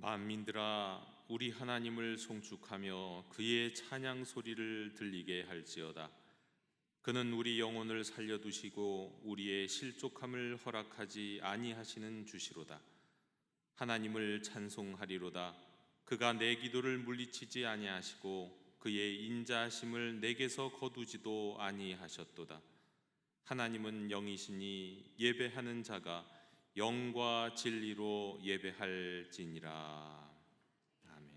만민들아, 우리 하나님을 송축하며 그의 찬양 소리를 들리게 할지어다. 그는 우리 영혼을 살려두시고 우리의 실족함을 허락하지 아니하시는 주시로다. 하나님을 찬송하리로다. 그가 내 기도를 물리치지 아니하시고 그의 인자하심을 내게서 거두지도 아니하셨도다. 하나님은 영이시니 예배하는 자가 영과 진리로 예배할지니라. 아멘.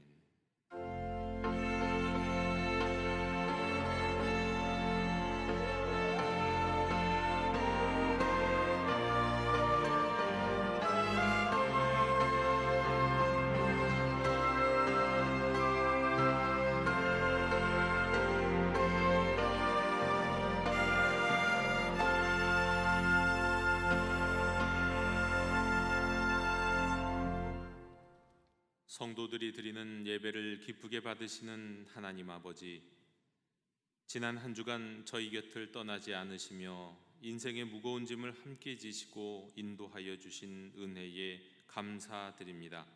성도들이 드리는 예배를 기쁘게 받으시는 하나님 아버지, 지난 한 주간 저희 곁을 떠나지 않으시며 인생의 무거운 짐을 함께 지시고 인도하여 주신 은혜에 감사드립니다.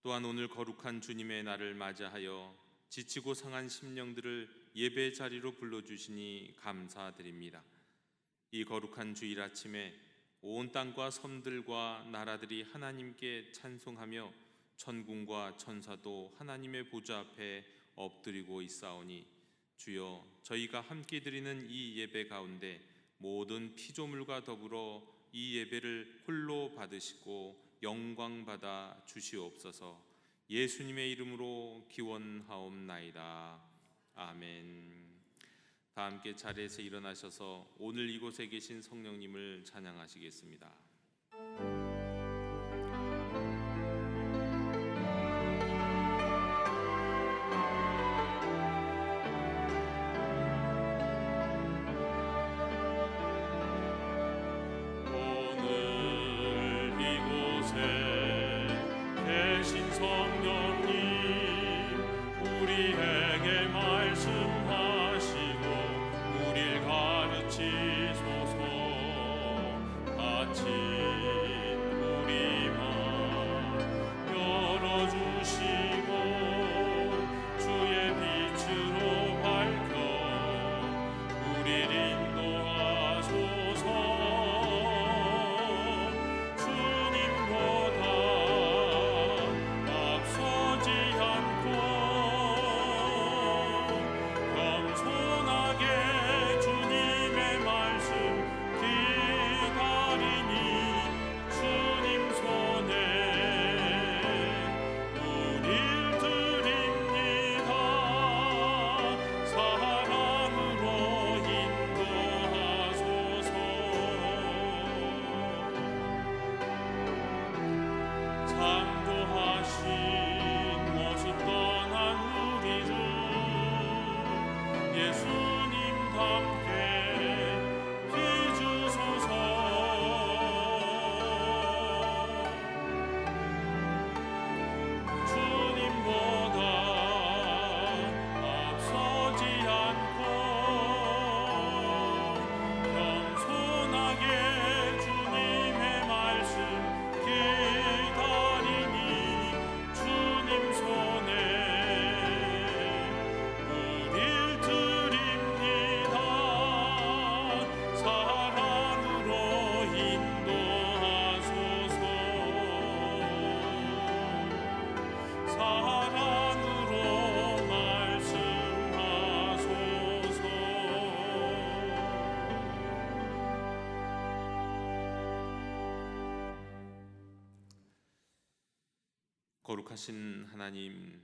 또한 오늘 거룩한 주님의 날을 맞이하여 지치고 상한 심령들을 예배 자리로 불러주시니 감사드립니다. 이 거룩한 주일 아침에 온 땅과 섬들과 나라들이 하나님께 찬송하며 천군과 천사도 하나님의 보좌 앞에 엎드리고 있사오니, 주여, 저희가 함께 드리는 이 예배 가운데 모든 피조물과 더불어 이 예배를 홀로 받으시고 영광 받아 주시옵소서. 예수님의 이름으로 기원하옵나이다. 아멘. 다 함께 자리에서 일어나셔서 오늘 이곳에 계신 성령님을 찬양하시겠습니다. 우리에게 말씀하시고 우릴 가르치소서. 닫힌 우리 맘 열어주시고 주의 빛으로 밝혀 우릴 인도하소서. 주님보다 앞서지 않고 주님의 말씀 기다리니 주님 손에 우릴 드립니다. 사랑으로 인도하소서. 창조하신 모습 떠난 우리 주 예수님 함께 비주소서. 주님보다 앞서지 않고 겸손하게 주님의 말씀 기다리니 주님 손에 우릴 드립니다. 사랑으로 인도하소서. 사랑으로 말씀하소서. 거룩하신 하나님,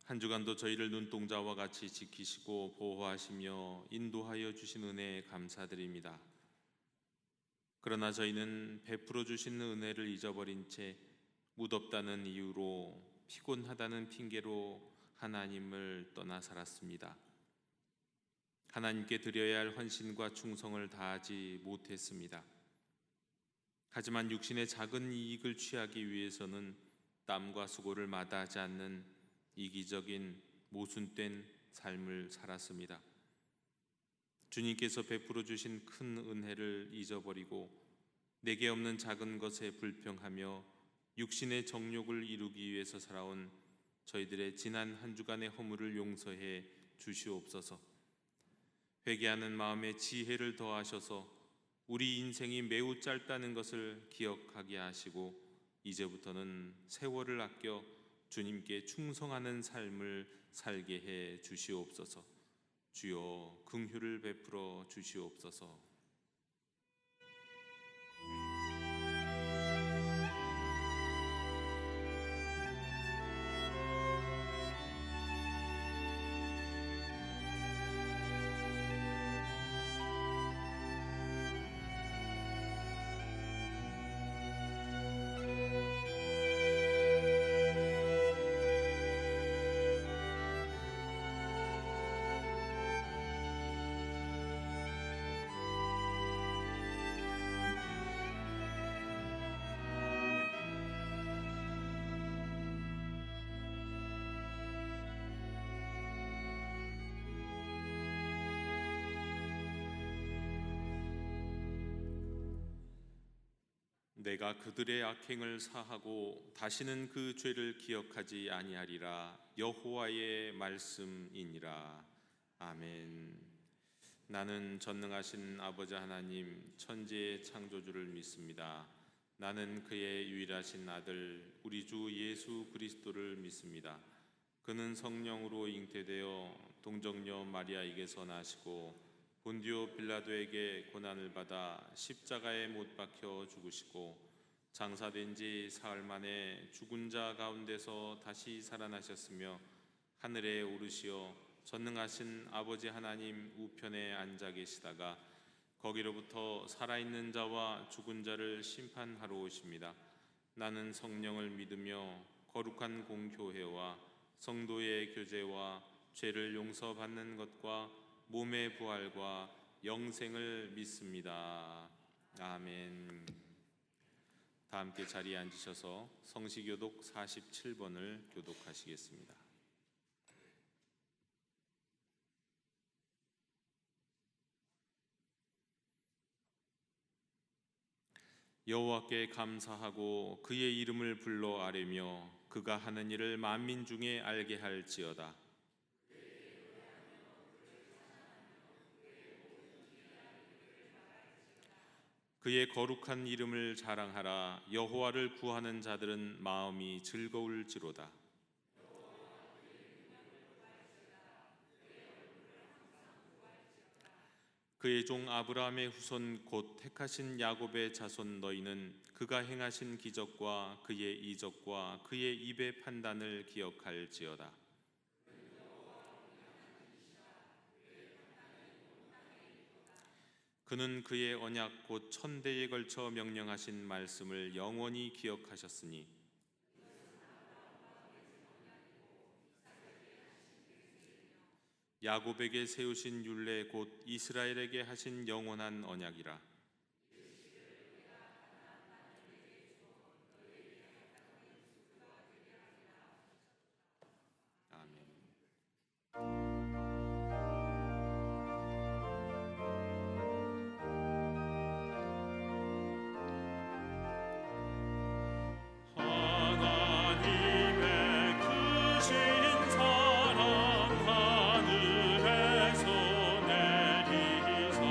한 주간도 저희를 눈동자와 같이 지키시고 보호하시며 인도하여 주신 은혜에 감사드립니다. 그러나 저희는 베풀어 주신 은혜를 잊어버린 채 무덥다는 이유로, 피곤하다는 핑계로 하나님을 떠나 살았습니다. 하나님께 드려야 할 헌신과 충성을 다하지 못했습니다. 하지만 육신의 작은 이익을 취하기 위해서는 땀과 수고를 마다하지 않는 이기적인 모순된 삶을 살았습니다. 주님께서 베풀어 주신 큰 은혜를 잊어버리고 내게 없는 작은 것에 불평하며 육신의 정욕을 이루기 위해서 살아온 저희들의 지난 한 주간의 허물을 용서해 주시옵소서. 회개하는 마음에 지혜를 더하셔서 우리 인생이 매우 짧다는 것을 기억하게 하시고 이제부터는 세월을 아껴 주님께 충성하는 삶을 살게 해 주시옵소서. 주여 긍휼을 베풀어 주시옵소서. 내가 그들의 악행을 사하고 다시는 그 죄를 기억하지 아니하리라. 여호와의 말씀이니라. 아멘. 나는 전능하신 아버지 하나님 천지의 창조주를 믿습니다. 나는 그의 유일하신 아들 우리 주 예수 그리스도를 믿습니다. 그는 성령으로 잉태되어 동정녀 마리아에게서 나시고 본디오 빌라도에게 고난을 받아 십자가에 못 박혀 죽으시고 장사된 지 사흘 만에 죽은 자 가운데서 다시 살아나셨으며 하늘에 오르시어 전능하신 아버지 하나님 우편에 앉아 계시다가 거기로부터 살아있는 자와 죽은 자를 심판하러 오십니다. 나는 성령을 믿으며 거룩한 공교회와 성도의 교제와 죄를 용서받는 것과 몸의 부활과 영생을 믿습니다. 아멘. 다 함께 자리에 앉으셔서 성시교독 47번을 교독하시겠습니다. 여호와께 감사하고 그의 이름을 불러 아뢰며 그가 하는 일을 만민 중에 알게 할지어다. 그의 거룩한 이름을 자랑하라. 여호와를 구하는 자들은 마음이 즐거울지로다. 그의 종 아브라함의 후손 곧 택하신 야곱의 자손 너희는 그가 행하신 기적과 그의 이적과 그의 입의 판단을 기억할지어다. 그는 그의 언약 곧 천대에 걸쳐 명령하신 말씀을 영원히 기억하셨으니 야곱에게 세우신 율례 곧 이스라엘에게 하신 영원한 언약이라. 아멘. 하나님의 크신 사랑 하늘에서 내리사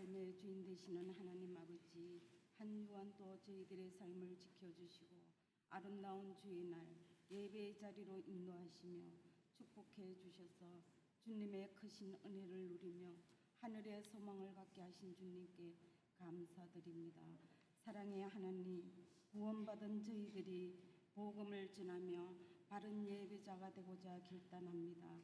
삶의 주인 되시는 하나님 아버지, 한 주간 또 저희들의 삶을 지켜주시고 아름다운 주의 날 예배의 자리로 인도하시며 축복해 주셔서 주님의 크신 은혜를 누리며 하늘의 소망을 갖게 하신 주님께 감사드립니다. 사랑의 하나님, 구원받은 저희들이 복음을 전하며 바른 예배자가 되고자 결단합니다.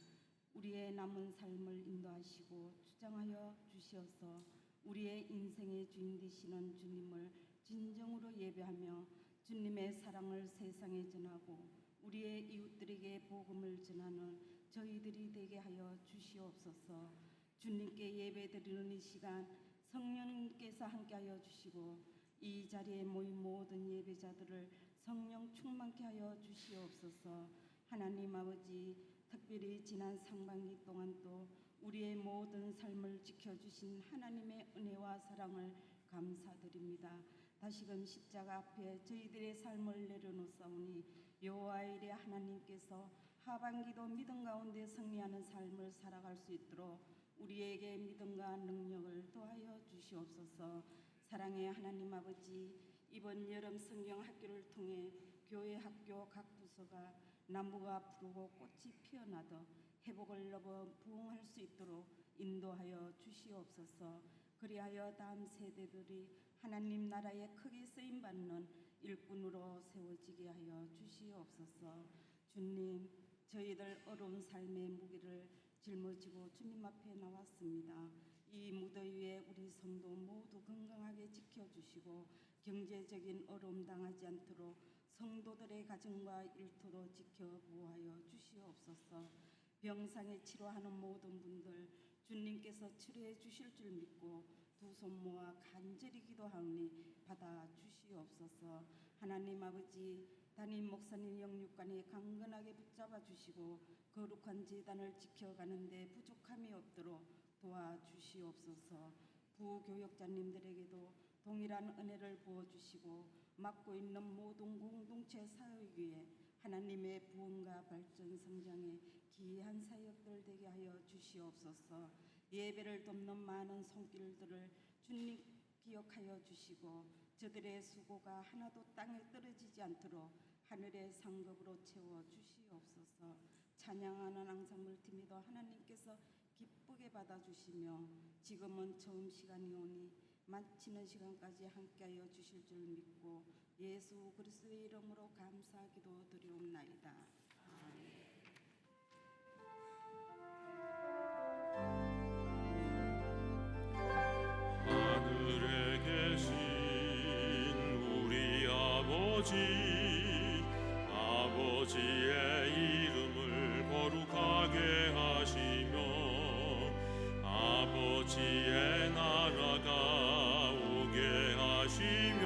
우리의 남은 삶을 인도하시고 주장하여 주시어서 우리의 인생의 주인 되시는 주님을 진정으로 예배하며 주님의 사랑을 세상에 전하고 우리의 이웃들에게 복음을 전하는 저희들이 되게 하여 주시옵소서. 주님께 예배드리는 이 시간 성령님께서 함께하여 주시고 이 자리에 모인 모든 예배자들을 성령 충만케 하여 주시옵소서. 하나님 아버지, 특별히 지난 상반기 동안 또 우리의 모든 삶을 지켜주신 하나님의 은혜와 사랑을 감사드립니다. 다시금 십자가 앞에 저희들의 삶을 내려놓사오니 여호와의 일에 하나님께서 하반기도 믿음 가운데 승리하는 삶을 살아갈 수 있도록 우리에게 믿음과 능력을 더하여 주시옵소서. 사랑의 하나님 아버지, 이번 여름 성경 학교를 통해 교회 학교 각 부서가 나무가 푸르고 꽃이 피어나듯 회복을 넘어 부흥할 수 있도록 인도하여 주시옵소서. 그리하여 다음 세대들이 하나님 나라에 크게 쓰임받는 일꾼으로 세워지게 하여 주시옵소서. 주님, 저희들 어려운 삶의 무게를 짊어지고 주님 앞에 나왔습니다. 이 무더위에 우리 성도 모두 건강하게 지켜주시고 경제적인 어려움 당하지 않도록 성도들의 가정과 일터도 지켜 보호하여 주시옵소서. 병상에 치료하는 모든 분들 주님께서 치료해 주실 줄 믿고 두 손 모아 간절히 기도하오니 받아 주시옵소서. 하나님 아버지, 담임 목사님 영육간에 강건하게 붙잡아 주시고 거룩한 제단을 지켜가는데 부족함이 없도록 도와주시옵소서. 부교역자님들에게도 동일한 은혜를 부어주시고 맡고 있는 모든 공동체 사역 위에 하나님의 부흥과 발전 성장에 기이한 사역들 되게 하여 주시옵소서. 예배를 돕는 많은 손길들을 주님 기억하여 주시고 저들의 수고가 하나도 땅에 떨어지지 않도록 하늘의 상급으로 채워 주시옵소서. 찬양하는 앙상블 팀에도 하나님께서 기쁘게 받아주시며 지금은 처음 시간이 오니 마치는 시간까지 함께하여 주실 줄 믿고 예수 그리스도의 이름으로 감사기도 드리옵나이다. 아멘. 하늘에 계신 우리 아버지의 이름을 거룩하게 하시며 아버지의 나라가 오게 하시며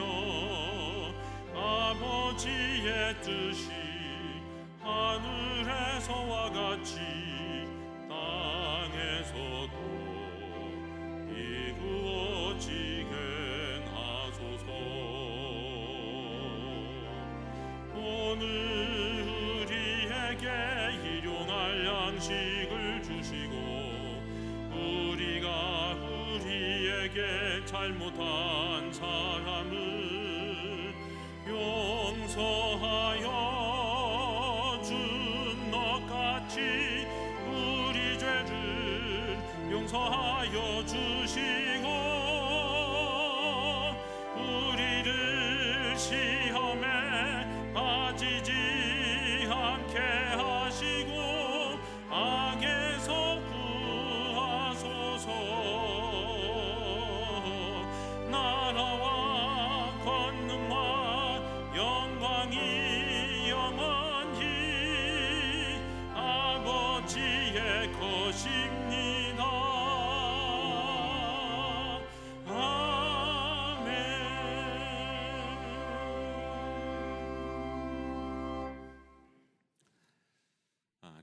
아버지의 뜻이 하늘에서와 같이 땅에서도 이루어지게 하소서. 오늘 우리에게 일용할 양식을 주시고 우리가 우리에게 잘못한 사람을 용서하여 준 것 같이 우리 죄를 용서하여 주시고 우리를 시험에 빠지지 않게 하시고 악에서 구하소서. 나라와 권능과 영광이 영원히 아버지의 것입니다.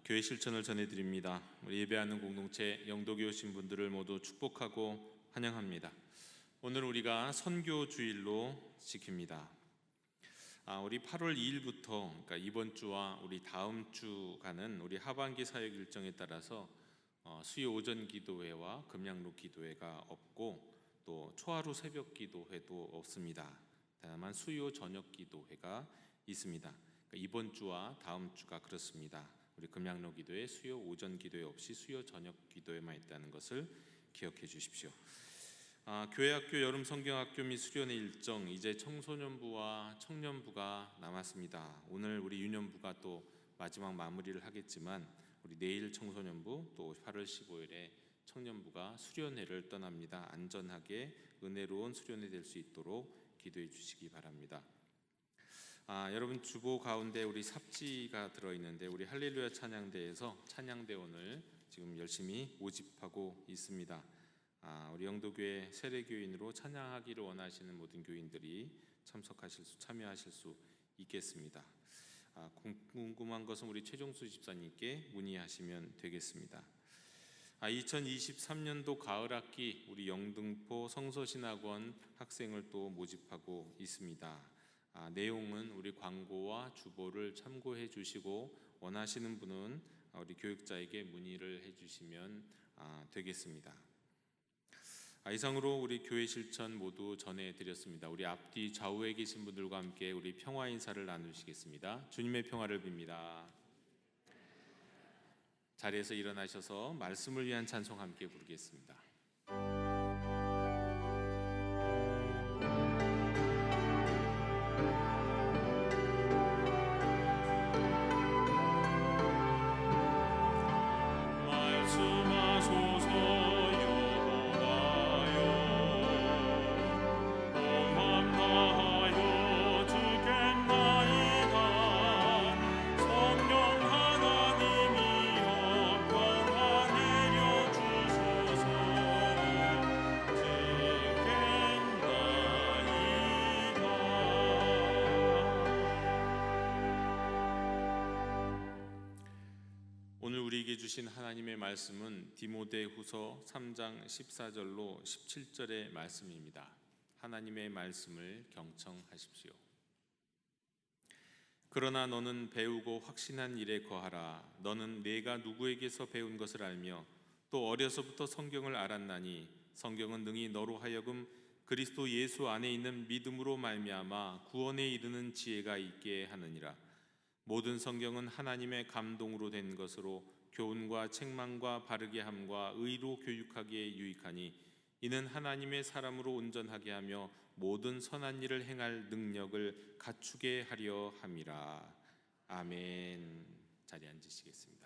교회 실천을 전해드립니다. 우리 예배하는 공동체 영도교회 오신 분들을 모두 축복하고 환영합니다. 오늘 우리가 선교 주일로 지킵니다. 우리 8월 2일부터 그러니까 이번 주와 우리 다음 주간은 우리 하반기 사역 일정에 따라서 수요 오전 기도회와 금양로 기도회가 없고 또 초하루 새벽 기도회도 없습니다. 다만 수요 저녁 기도회가 있습니다. 그러니까 이번 주와 다음 주가 그렇습니다. 우리 금양로 기도회 수요 오전 기도회 없이 수요 저녁 기도회만 있다는 것을 기억해 주십시오. 교회학교 여름 성경학교 및 수련회 일정, 이제 청소년부와 청년부가 남았습니다. 오늘 우리 유년부가 또 마지막 마무리를 하겠지만 우리 내일 청소년부, 또 8월 15일에 청년부가 수련회를 떠납니다. 안전하게 은혜로운 수련회 될 수 있도록 기도해 주시기 바랍니다. 여러분 주보 가운데 우리 삽지가 들어있는데 우리 할렐루야 찬양대에서 찬양대원을 지금 열심히 모집하고 있습니다. 우리 영도교회 세례교인으로 찬양하기를 원하시는 모든 교인들이 참여하실 수 있겠습니다. 궁금한 것은 우리 최종수 집사님께 문의하시면 되겠습니다. 2023년도 가을학기 우리 영등포 성서신학원 학생을 또 모집하고 있습니다. 내용은 우리 광고와 주보를 참고해 주시고 원하시는 분은 우리 교육자에게 문의를 해 주시면 되겠습니다. 이상으로 우리 교회 실천 모두 전해드렸습니다. 우리 앞뒤 좌우에 계신 분들과 함께 우리 평화 인사를 나누시겠습니다. 주님의 평화를 빕니다. 자리에서 일어나셔서 말씀을 위한 찬송 함께 부르겠습니다. 주신 하나님의 말씀은 디모데후서 3장 14절로 17절의 말씀입니다. 하나님의 말씀을 경청하십시오. 그러나 너는 배우고 확신한 일에 거하라. 너는 내가 누구에게서 배운 것을 알며 또 어려서부터 성경을 알았나니 성경은 능히 너로 하여금 그리스도 예수 안에 있는 믿음으로 말미암아 구원에 이르는 지혜가 있게 하느니라. 모든 성경은 하나님의 감동으로 된 것으로 교훈과 책망과 바르게 함과 의로 교육하기에 유익하니 이는 하나님의 사람으로 온전하게 하며 모든 선한 일을 행할 능력을 갖추게 하려 함이라. 아멘. 자리에 앉으시겠습니다.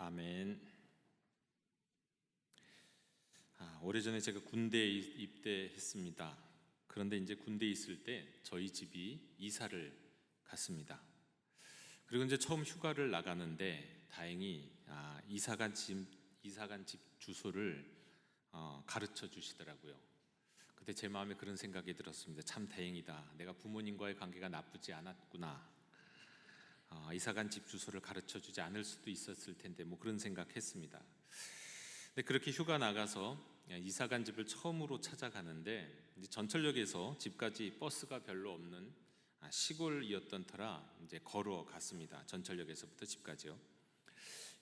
아멘. 오래전에 제가 군대에 입대했습니다. 그런데 이제 군대에 있을 때 저희 집이 이사를 갔습니다. 그리고 이제 처음 휴가를 나가는데 다행히 이사간 집 주소를 가르쳐 주시더라고요. 그때 제 마음에 그런 생각이 들었습니다. 참 다행이다. 내가 부모님과의 관계가 나쁘지 않았구나. 이사간 집 주소를 가르쳐 주지 않을 수도 있었을 텐데 뭐 그런 생각했습니다. 근데 그렇게 휴가 나가서 이사간 집을 처음으로 찾아가는데 이제 전철역에서 집까지 버스가 별로 없는 시골이었던 터라 이제 걸어갔습니다. 전철역에서부터 집까지요.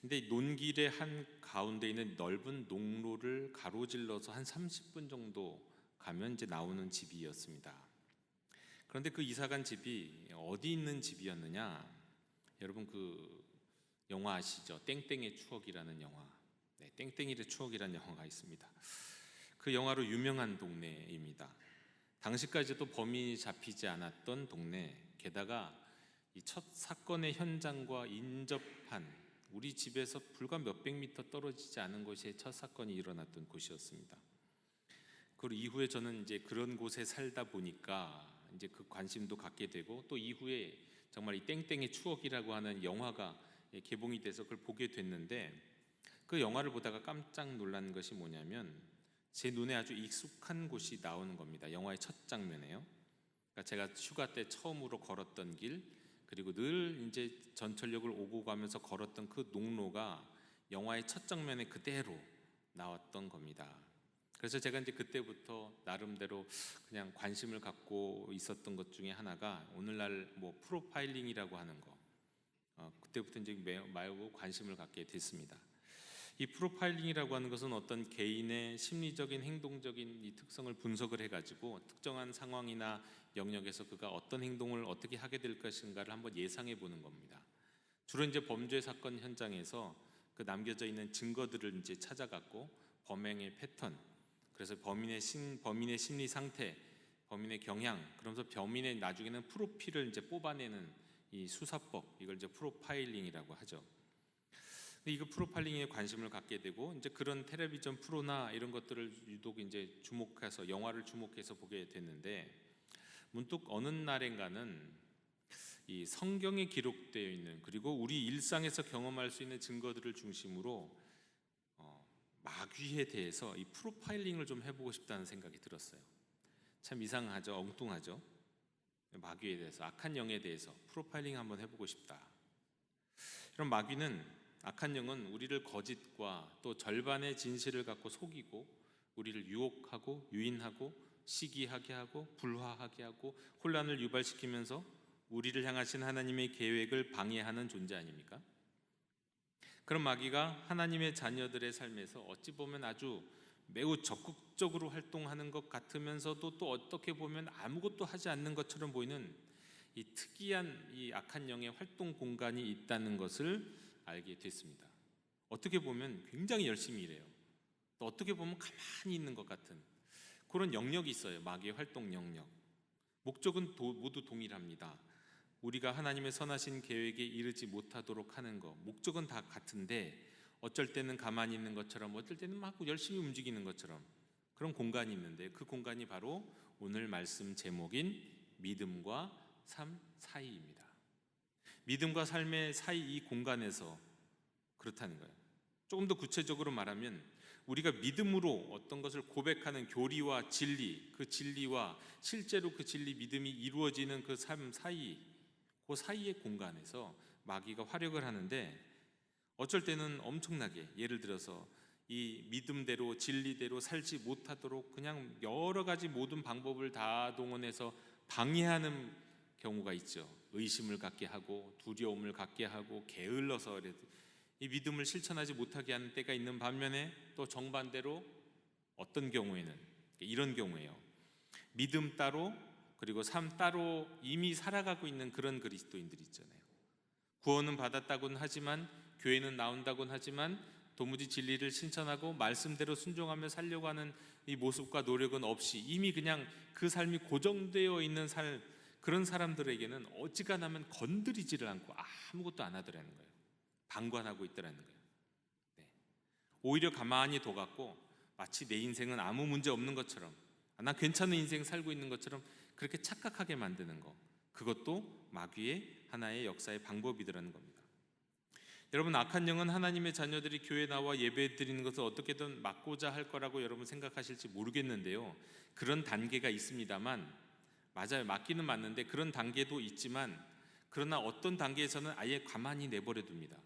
근데 논길의 한 가운데 있는 넓은 농로를 가로질러서 한 30분 정도 가면 이제 나오는 집이었습니다. 그런데 그 이사간 집이 어디 있는 집이었느냐? 여러분 그 영화 아시죠? 땡땡의 추억이라는 영화. 네, 땡땡이의 추억이라는 영화가 있습니다. 그 영화로 유명한 동네입니다. 당시까지도 범인이 잡히지 않았던 동네, 게다가 이 첫 사건의 현장과 인접한 우리 집에서 불과 몇백 미터 떨어지지 않은 곳에 첫 사건이 일어났던 곳이었습니다. 그리고 이후에 저는 이제 그런 곳에 살다 보니까 이제 그 관심도 갖게 되고 또 이후에 정말 이 땡땡의 추억이라고 하는 영화가 개봉이 돼서 그걸 보게 됐는데 그 영화를 보다가 깜짝 놀란 것이 뭐냐면 제 눈에 아주 익숙한 곳이 나오는 겁니다. 영화의 첫 장면에요. 그러니까 제가 휴가 때 처음으로 걸었던 길 그리고 늘 이제 전철역을 오고 가면서 걸었던 그 농로가 영화의 첫 장면에 그대로 나왔던 겁니다. 그래서 제가 이제 그때부터 나름대로 그냥 관심을 갖고 있었던 것 중에 하나가 오늘날 뭐 프로파일링이라고 하는 거, 그때부터 이제 매우 관심을 갖게 됐습니다. 이 프로파일링이라고 하는 것은 어떤 개인의 심리적인 행동적인 이 특성을 분석을 해가지고 특정한 상황이나 영역에서 그가 어떤 행동을 어떻게 하게 될 것인가를 한번 예상해 보는 겁니다. 주로 이제 범죄 사건 현장에서 그 남겨져 있는 증거들을 이제 찾아갖고 범행의 패턴, 그래서 범인의 심리 상태, 범인의 경향, 그러면서 범인의 나중에는 프로필을 이제 뽑아내는 이 수사법, 이걸 이제 프로파일링이라고 하죠. 이거 프로파일링에 관심을 갖게 되고 이제 그런 텔레비전 프로나 이런 것들을 유독 이제 주목해서 영화를 주목해서 보게 됐는데 문득 어느 날인가는 이 성경에 기록되어 있는 그리고 우리 일상에서 경험할 수 있는 증거들을 중심으로 마귀에 대해서 이 프로파일링을 좀 해보고 싶다는 생각이 들었어요. 참 이상하죠, 엉뚱하죠. 마귀에 대해서, 악한 영에 대해서 프로파일링 한번 해보고 싶다. 그럼 악한 영은 우리를 거짓과 또 절반의 진실을 갖고 속이고 우리를 유혹하고 유인하고 시기하게 하고 불화하게 하고 혼란을 유발시키면서 우리를 향하신 하나님의 계획을 방해하는 존재 아닙니까? 그런 마귀가 하나님의 자녀들의 삶에서 어찌 보면 아주 매우 적극적으로 활동하는 것 같으면서도 또 어떻게 보면 아무것도 하지 않는 것처럼 보이는 이 특이한 이 악한 영의 활동 공간이 있다는 것을 알게 됐습니다. 어떻게 보면 굉장히 열심히 일해요. 또 어떻게 보면 가만히 있는 것 같은 그런 영역이 있어요. 마귀의 활동 영역. 목적은 모두 동일합니다. 우리가 하나님의 선하신 계획에 이르지 못하도록 하는 것, 목적은 다 같은데 어쩔 때는 가만히 있는 것처럼 어쩔 때는 막 열심히 움직이는 것처럼 그런 공간이 있는데 그 공간이 바로 오늘 말씀 제목인 믿음과 삶 사이입니다. 믿음과 삶의 사이 이 공간에서 그렇다는 거예요. 조금 더 구체적으로 말하면 우리가 믿음으로 어떤 것을 고백하는 교리와 진리, 그 진리와 실제로 그 진리 믿음이 이루어지는 그 삶 사이, 그 사이의 공간에서 마귀가 활약을 하는데 어쩔 때는 엄청나게 예를 들어서 이 믿음대로 진리대로 살지 못하도록 그냥 여러 가지 모든 방법을 다 동원해서 방해하는 경우가 있죠. 의심을 갖게 하고 두려움을 갖게 하고 게을러서 이 믿음을 실천하지 못하게 하는 때가 있는 반면에 또 정반대로 어떤 경우에는 이런 경우예요. 믿음 따로 그리고 삶 따로 이미 살아가고 있는 그런 그리스도인들이 있잖아요. 구원은 받았다고는 하지만 교회는 나온다고는 하지만 도무지 진리를 실천하고 말씀대로 순종하며 살려고 하는 이 모습과 노력은 없이 이미 그냥 그 삶이 고정되어 있는 그런 사람들에게는 어지간하면 건드리지를 않고 아무것도 안 하더라는 거예요. 방관하고 있더라는 거예요. 오히려 가만히 둬갖고 마치 내 인생은 아무 문제 없는 것처럼, 나 괜찮은 인생 살고 있는 것처럼 그렇게 착각하게 만드는 거, 그것도 마귀의 하나의 역사의 방법이더라는 겁니다. 여러분, 악한 영은 하나님의 자녀들이 교회에 나와 예배 드리는 것을 어떻게든 막고자 할 거라고 여러분 생각하실지 모르겠는데요, 그런 단계가 있습니다만, 맞아요, 맞기는 맞는데 그런 단계도 있지만, 그러나 어떤 단계에서는 아예 가만히 내버려 둡니다.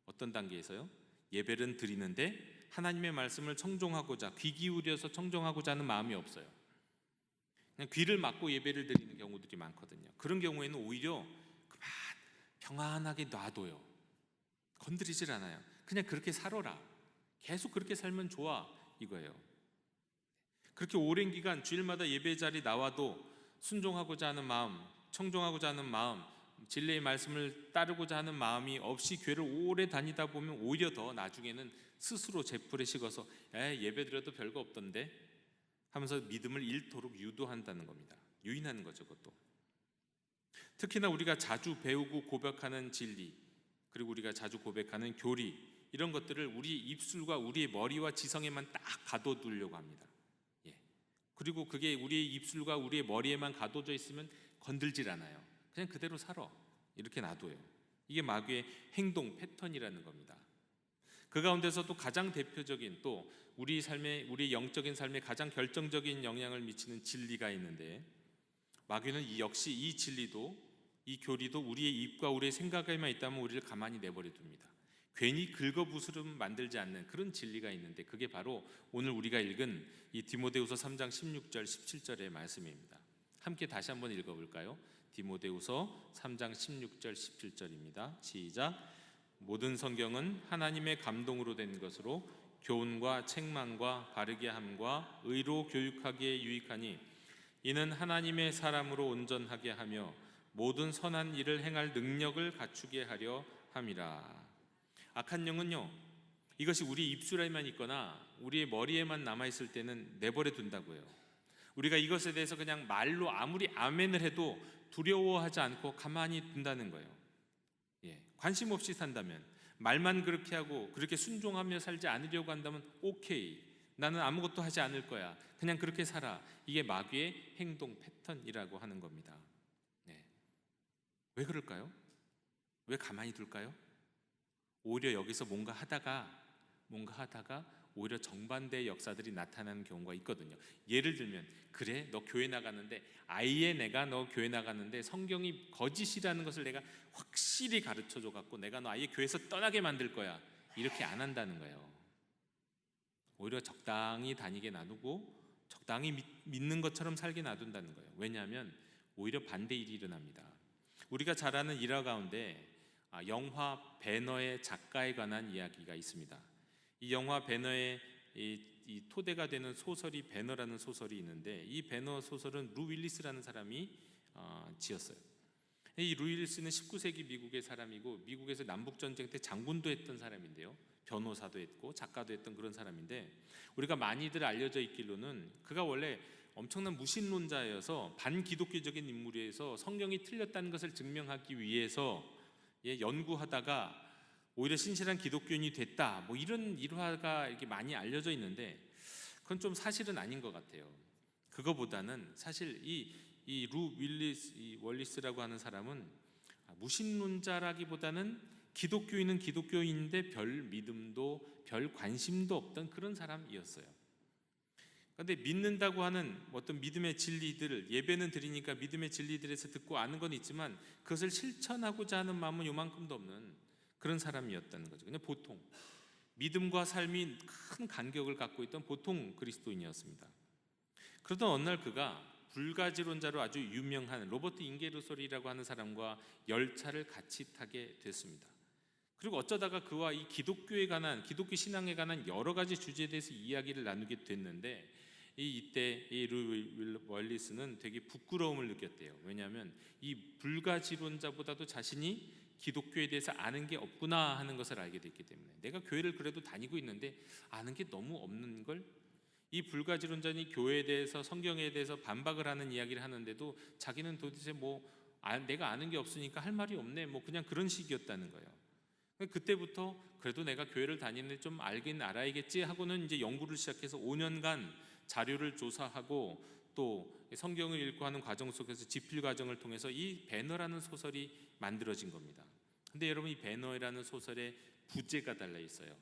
어떤 단계에서요? 예배를 드리는데 하나님의 말씀을 청종하고자, 귀 기울여서 청종하고자 하는 마음이 없어요. 그냥 귀를 막고 예배를 드리는 경우들이 많거든요. 그런 경우에는 오히려 그만 평안하게 놔둬요. 건드리질 않아요. 그냥 그렇게 살아라, 계속 그렇게 살면 좋아, 이거예요. 그렇게 오랜 기간 주일마다 예배 자리 나와도 순종하고자 하는 마음, 청종하고자 하는 마음, 진리의 말씀을 따르고자 하는 마음이 없이 교회를 오래 다니다 보면 오히려 더 나중에는 스스로 제풀에 식어서 예배 드려도 별거 없던데 하면서 믿음을 잃도록 유도한다는 겁니다. 유인하는 거죠, 그것도. 특히나 우리가 자주 배우고 고백하는 진리, 그리고 우리가 자주 고백하는 교리, 이런 것들을 우리 입술과 우리의 머리와 지성에만 딱 가둬두려고 합니다. 그리고 그게 우리의 입술과 우리의 머리에만 가둬져 있으면 건들질 않아요. 그냥 그대로 살아, 이렇게 놔둬요. 이게 마귀의 행동 패턴이라는 겁니다. 그 가운데서도 가장 대표적인, 또 우리 삶의, 우리 영적인 삶에 가장 결정적인 영향을 미치는 진리가 있는데, 마귀는 역시 이 진리도, 이 교리도 우리의 입과 우리의 생각에만 있다면 우리를 가만히 내버려 둡니다. 괜히 긁어부스름 만들지 않는 그런 진리가 있는데, 그게 바로 오늘 우리가 읽은 이 디모데후서 3장 16절 17절의 말씀입니다. 함께 다시 한번 읽어볼까요? 디모데후서 3장 16절 17절입니다. 시작. 모든 성경은 하나님의 감동으로 된 것으로 교훈과 책망과 바르게 함과 의로 교육하기에 유익하니 이는 하나님의 사람으로 온전하게 하며 모든 선한 일을 행할 능력을 갖추게 하려 함이라. 악한 영은요, 이것이 우리 입술에만 있거나 우리의 머리에만 남아있을 때는 내버려 둔다고요. 우리가 이것에 대해서 그냥 말로 아무리 아멘을 해도 두려워하지 않고 가만히 둔다는 거예요. 관심 없이 산다면, 말만 그렇게 하고 그렇게 순종하며 살지 않으려고 한다면 오케이, 나는 아무것도 하지 않을 거야, 그냥 그렇게 살아. 이게 마귀의 행동 패턴이라고 하는 겁니다. 왜 그럴까요? 왜 가만히 둘까요? 오히려 여기서 뭔가 하다가 오히려 정반대의 역사들이 나타나는 경우가 있거든요. 예를 들면, 그래, 너 교회 나가는데, 아예 내가 너 교회 나가는데 성경이 거짓이라는 것을 내가 확실히 가르쳐줘 갖고 내가 너 아예 교회에서 떠나게 만들 거야, 이렇게 안 한다는 거예요. 오히려 적당히 다니게 놔두고 적당히 믿는 것처럼 살게 놔둔다는 거예요. 왜냐하면 오히려 반대 일이 일어납니다. 우리가 잘 아는 일화 가운데 영화 배너의 작가에 관한 이야기가 있습니다. 이 영화 배너의 이 토대가 되는 소설이 배너라는 소설이 있는데, 이 배너 소설은 루 윌리스라는 사람이 지었어요. 이 루 윌리스는 19세기 미국의 사람이고, 미국에서 남북전쟁 때 장군도 했던 사람인데요, 변호사도 했고 작가도 했던 그런 사람인데, 우리가 많이들 알려져 있기로는 그가 원래 엄청난 무신론자여서 반기독교적인 인물이어서 성경이 틀렸다는 것을 증명하기 위해서 연구하다가 오히려 신실한 기독교인이 됐다, 뭐 이런 일화가 이렇게 많이 알려져 있는데, 그건 좀 사실은 아닌 것 같아요. 그거보다는 사실 이 루 월리스라고 하는 사람은 무신론자라기보다는 기독교인은 기독교인인데 별 믿음도 별 관심도 없던 그런 사람이었어요. 그런데 믿는다고 하는 어떤 믿음의 진리들을, 예배는 드리니까 믿음의 진리들에서 듣고 아는 건 있지만 그것을 실천하고자 하는 마음은 요만큼도 없는 그런 사람이었다는 거죠. 그냥 보통 믿음과 삶이 큰 간격을 갖고 있던 보통 그리스도인이었습니다. 그러던 어느 날 그가 불가지론자로 아주 유명한 로버트 잉게르솔이라고 하는 사람과 열차를 같이 타게 됐습니다. 그리고 어쩌다가 그와 이 기독교에 관한, 기독교 신앙에 관한 여러 가지 주제에 대해서 이야기를 나누게 됐는데, 이때 이 루 월리스는 되게 부끄러움을 느꼈대요. 왜냐하면 이 불가지론자보다도 자신이 기독교에 대해서 아는 게 없구나 하는 것을 알게 됐기 때문에, 내가 교회를 그래도 다니고 있는데 아는 게 너무 없는 걸, 이 불가지론자니 교회에 대해서, 성경에 대해서 반박을 하는 이야기를 하는데도 자기는 도대체 내가 아는 게 없으니까 할 말이 없네, 그냥 그런 식이었다는 거예요. 그때부터 그래도 내가 교회를 다니는데 좀 알긴 알아야겠지 하고는 이제 연구를 시작해서 5년간 자료를 조사하고 또 성경을 읽고 하는 과정 속에서 집필 과정을 통해서 이 배너라는 소설이 만들어진 겁니다. 근데 여러분, 이 배너라는 소설에 부제가 달려 있어요.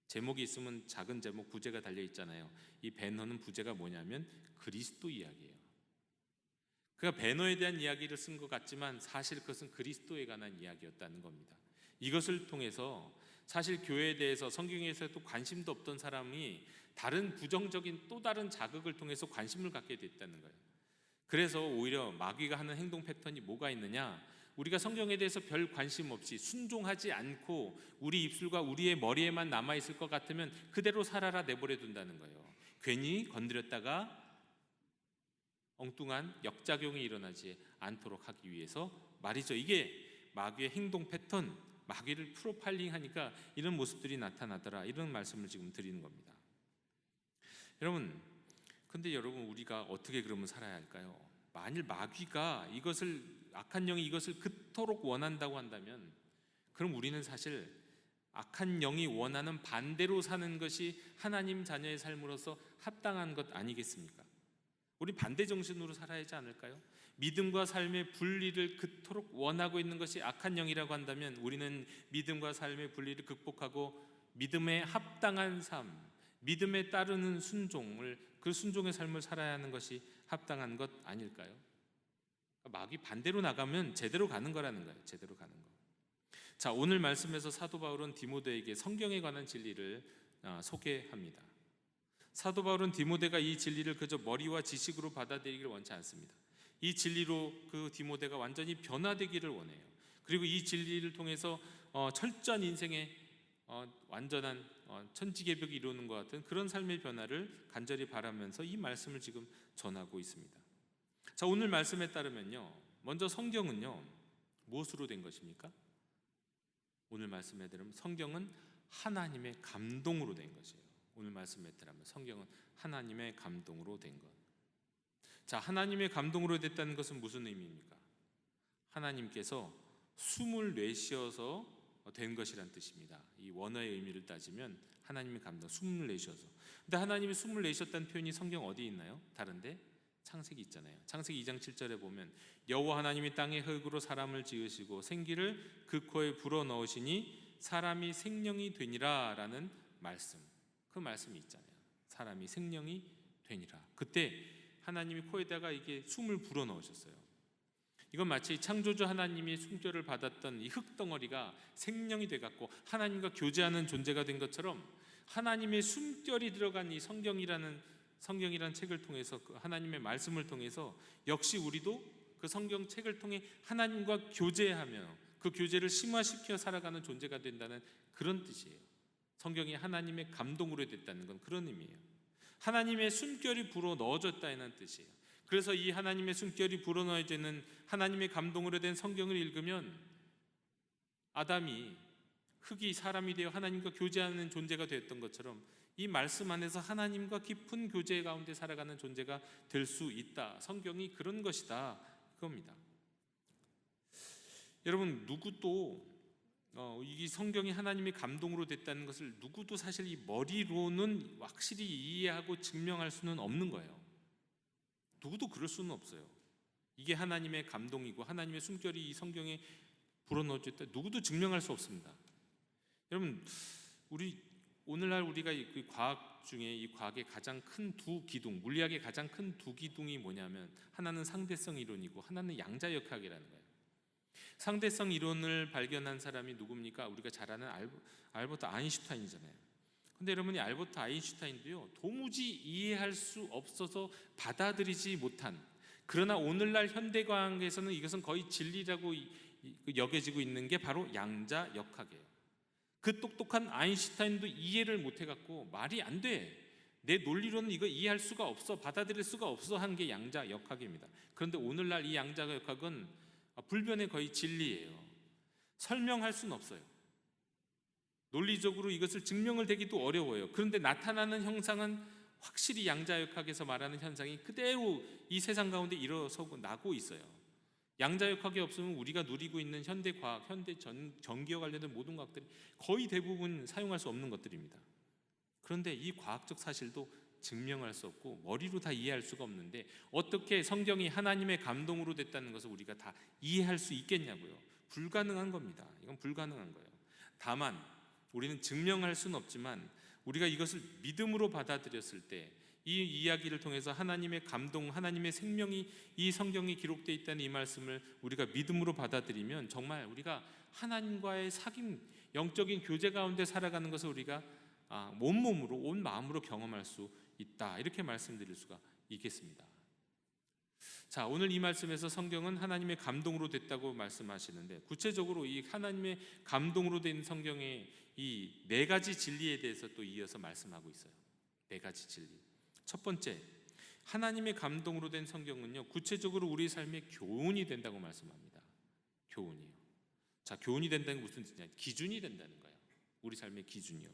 제목이 있으면 작은 제목 부제가 달려 있잖아요. 이 배너는 부제가 뭐냐면 그리스도 이야기예요. 그가 배너에 대한 이야기를 쓴 것 같지만 사실 그것은 그리스도에 관한 이야기였다는 겁니다. 이것을 통해서 사실 교회에 대해서 성경에서도 관심도 없던 사람이 다른 부정적인 또 다른 자극을 통해서 관심을 갖게 됐다는 거예요. 그래서 오히려 마귀가 하는 행동 패턴이 뭐가 있느냐, 우리가 성경에 대해서 별 관심 없이 순종하지 않고 우리 입술과 우리의 머리에만 남아있을 것 같으면 그대로 살아라 내버려 둔다는 거예요. 괜히 건드렸다가 엉뚱한 역작용이 일어나지 않도록 하기 위해서 말이죠. 이게 마귀의 행동 패턴, 마귀를 프로파일링하니까 이런 모습들이 나타나더라, 이런 말씀을 지금 드리는 겁니다. 여러분, 근데 여러분, 우리가 어떻게 그러면 살아야 할까요? 만일 마귀가 이것을, 악한 영이 이것을 그토록 원한다고 한다면 그럼 우리는 사실 악한 영이 원하는 반대로 사는 것이 하나님 자녀의 삶으로서 합당한 것 아니겠습니까? 우리 반대 정신으로 살아야 하지 않을까요? 믿음과 삶의 분리를 그토록 원하고 있는 것이 악한 영이라고 한다면 우리는 믿음과 삶의 분리를 극복하고 믿음에 합당한 삶, 믿음에 따르는 순종을, 그 순종의 삶을 살아야 하는 것이 합당한 것 아닐까요? 마귀 반대로 나가면 제대로 가는 거라는 거예요. 제대로 가는 거. 자, 오늘 말씀에서 사도 바울은 디모데에게 성경에 관한 진리를 소개합니다. 사도 바울은 디모데가 이 진리를 그저 머리와 지식으로 받아들이기를 원치 않습니다. 이 진리로 그 디모데가 완전히 변화되기를 원해요. 그리고 이 진리를 통해서 철저한 인생의 완전한 천지개벽이 이루는 것 같은 그런 삶의 변화를 간절히 바라면서 이 말씀을 지금 전하고 있습니다. 자, 오늘 말씀에 따르면요, 먼저 성경은요 무엇으로 된 것입니까? 오늘 말씀에 따르면 성경은 하나님의 감동으로 된 것이에요. 오늘 말씀에 따르면 성경은 하나님의 감동으로 된 것. 자, 하나님의 감동으로 됐다는 것은 무슨 의미입니까? 하나님께서 숨을 내쉬어서 된 것이란 뜻입니다. 이 원어의 의미를 따지면 하나님의 감동, 숨을 내쉬어서. 근데 하나님이 숨을 내쉬었다는 표현이 성경 어디 있나요? 다른데? 창세기 있잖아요. 창세기 2장 7절에 보면 여호와 하나님이 땅의 흙으로 사람을 지으시고 생기를 그 코에 불어넣으시니 사람이 생명이 되니라 라는 말씀, 그 말씀이 있잖아요. 사람이 생명이 되니라. 그때 하나님이 코에다가 이게 숨을 불어넣으셨어요. 이건 마치 창조주 하나님이 숨결을 받았던 이 흙덩어리가 생명이 돼갖고 하나님과 교제하는 존재가 된 것처럼 하나님의 숨결이 들어간 이 성경이라는 책을 통해서, 그 하나님의 말씀을 통해서 역시 우리도 그 성경책을 통해 하나님과 교제하며 그 교제를 심화시켜 살아가는 존재가 된다는 그런 뜻이에요. 성경이 하나님의 감동으로 됐다는 건 그런 의미예요. 하나님의 숨결이 불어 넣어졌다는 뜻이에요. 그래서 이 하나님의 숨결이 불어넣어지는 하나님의 감동으로 된 성경을 읽으면 아담이, 흙이 사람이 되어 하나님과 교제하는 존재가 되었던 것처럼 이 말씀 안에서 하나님과 깊은 교제 가운데 살아가는 존재가 될 수 있다. 성경이 그런 것이다, 그겁니다. 여러분, 누구도 이 성경이 하나님의 감동으로 됐다는 것을 누구도 사실 이 머리로는 확실히 이해하고 증명할 수는 없는 거예요. 누구도 그럴 수는 없어요. 이게 하나님의 감동이고 하나님의 숨결이 이 성경에 불어넣어졌다, 누구도 증명할 수 없습니다. 여러분, 오늘날 우리가 이 과학 중에 이 과학의 가장 큰 두 기둥, 물리학의 가장 큰 두 기둥이 뭐냐면 하나는 상대성 이론이고 하나는 양자역학이라는 거예요. 상대성 이론을 발견한 사람이 누굽니까? 우리가 잘 아는 알버트 아인슈타인이잖아요. 근데 여러분이 알버트 아인슈타인도요 도무지 이해할 수 없어서 받아들이지 못한, 그러나 오늘날 현대과학에서는 이것은 거의 진리라고 여겨지고 있는 게 바로 양자역학이에요. 그 똑똑한 아인슈타인도 이해를 못해갖고 말이 안 돼, 내 논리로는 이거 이해할 수가 없어, 받아들일 수가 없어 한 게 양자역학입니다. 그런데 오늘날 이 양자역학은 불변의 거의 진리예요. 설명할 수는 없어요. 논리적으로 이것을 증명을 되기도 어려워요. 그런데 나타나는 형상은 확실히 양자역학에서 말하는 현상이 그대로 이 세상 가운데 일어서고 나고 있어요. 양자역학이 없으면 우리가 누리고 있는 현대 과학, 현대 전기와 관련된 모든 과학들이 거의 대부분 사용할 수 없는 것들입니다. 그런데 이 과학적 사실도 증명할 수 없고 머리로 다 이해할 수가 없는데 어떻게 성경이 하나님의 감동으로 됐다는 것을 우리가 다 이해할 수 있겠냐고요. 불가능한 겁니다. 이건 불가능한 거예요. 다만 우리는 증명할 수는 없지만 우리가 이것을 믿음으로 받아들였을 때 이 이야기를 통해서 하나님의 감동, 하나님의 생명이 이 성경에 기록되어 있다는 이 말씀을 우리가 믿음으로 받아들이면 정말 우리가 하나님과의 사귐, 영적인 교제 가운데 살아가는 것을 우리가 온몸으로, 온 마음으로 경험할 수 있다, 이렇게 말씀드릴 수가 있겠습니다. 자, 오늘 이 말씀에서 성경은 하나님의 감동으로 됐다고 말씀하시는데 구체적으로 이 하나님의 감동으로 된 성경의 이 네 가지 진리에 대해서 또 이어서 말씀하고 있어요. 네 가지 진리. 첫 번째, 하나님의 감동으로 된 성경은요, 구체적으로 우리 삶의 교훈이 된다고 말씀합니다. 교훈이요. 자, 교훈이 된다는 게 무슨 뜻이냐? 기준이 된다는 거예요. 우리 삶의 기준이요.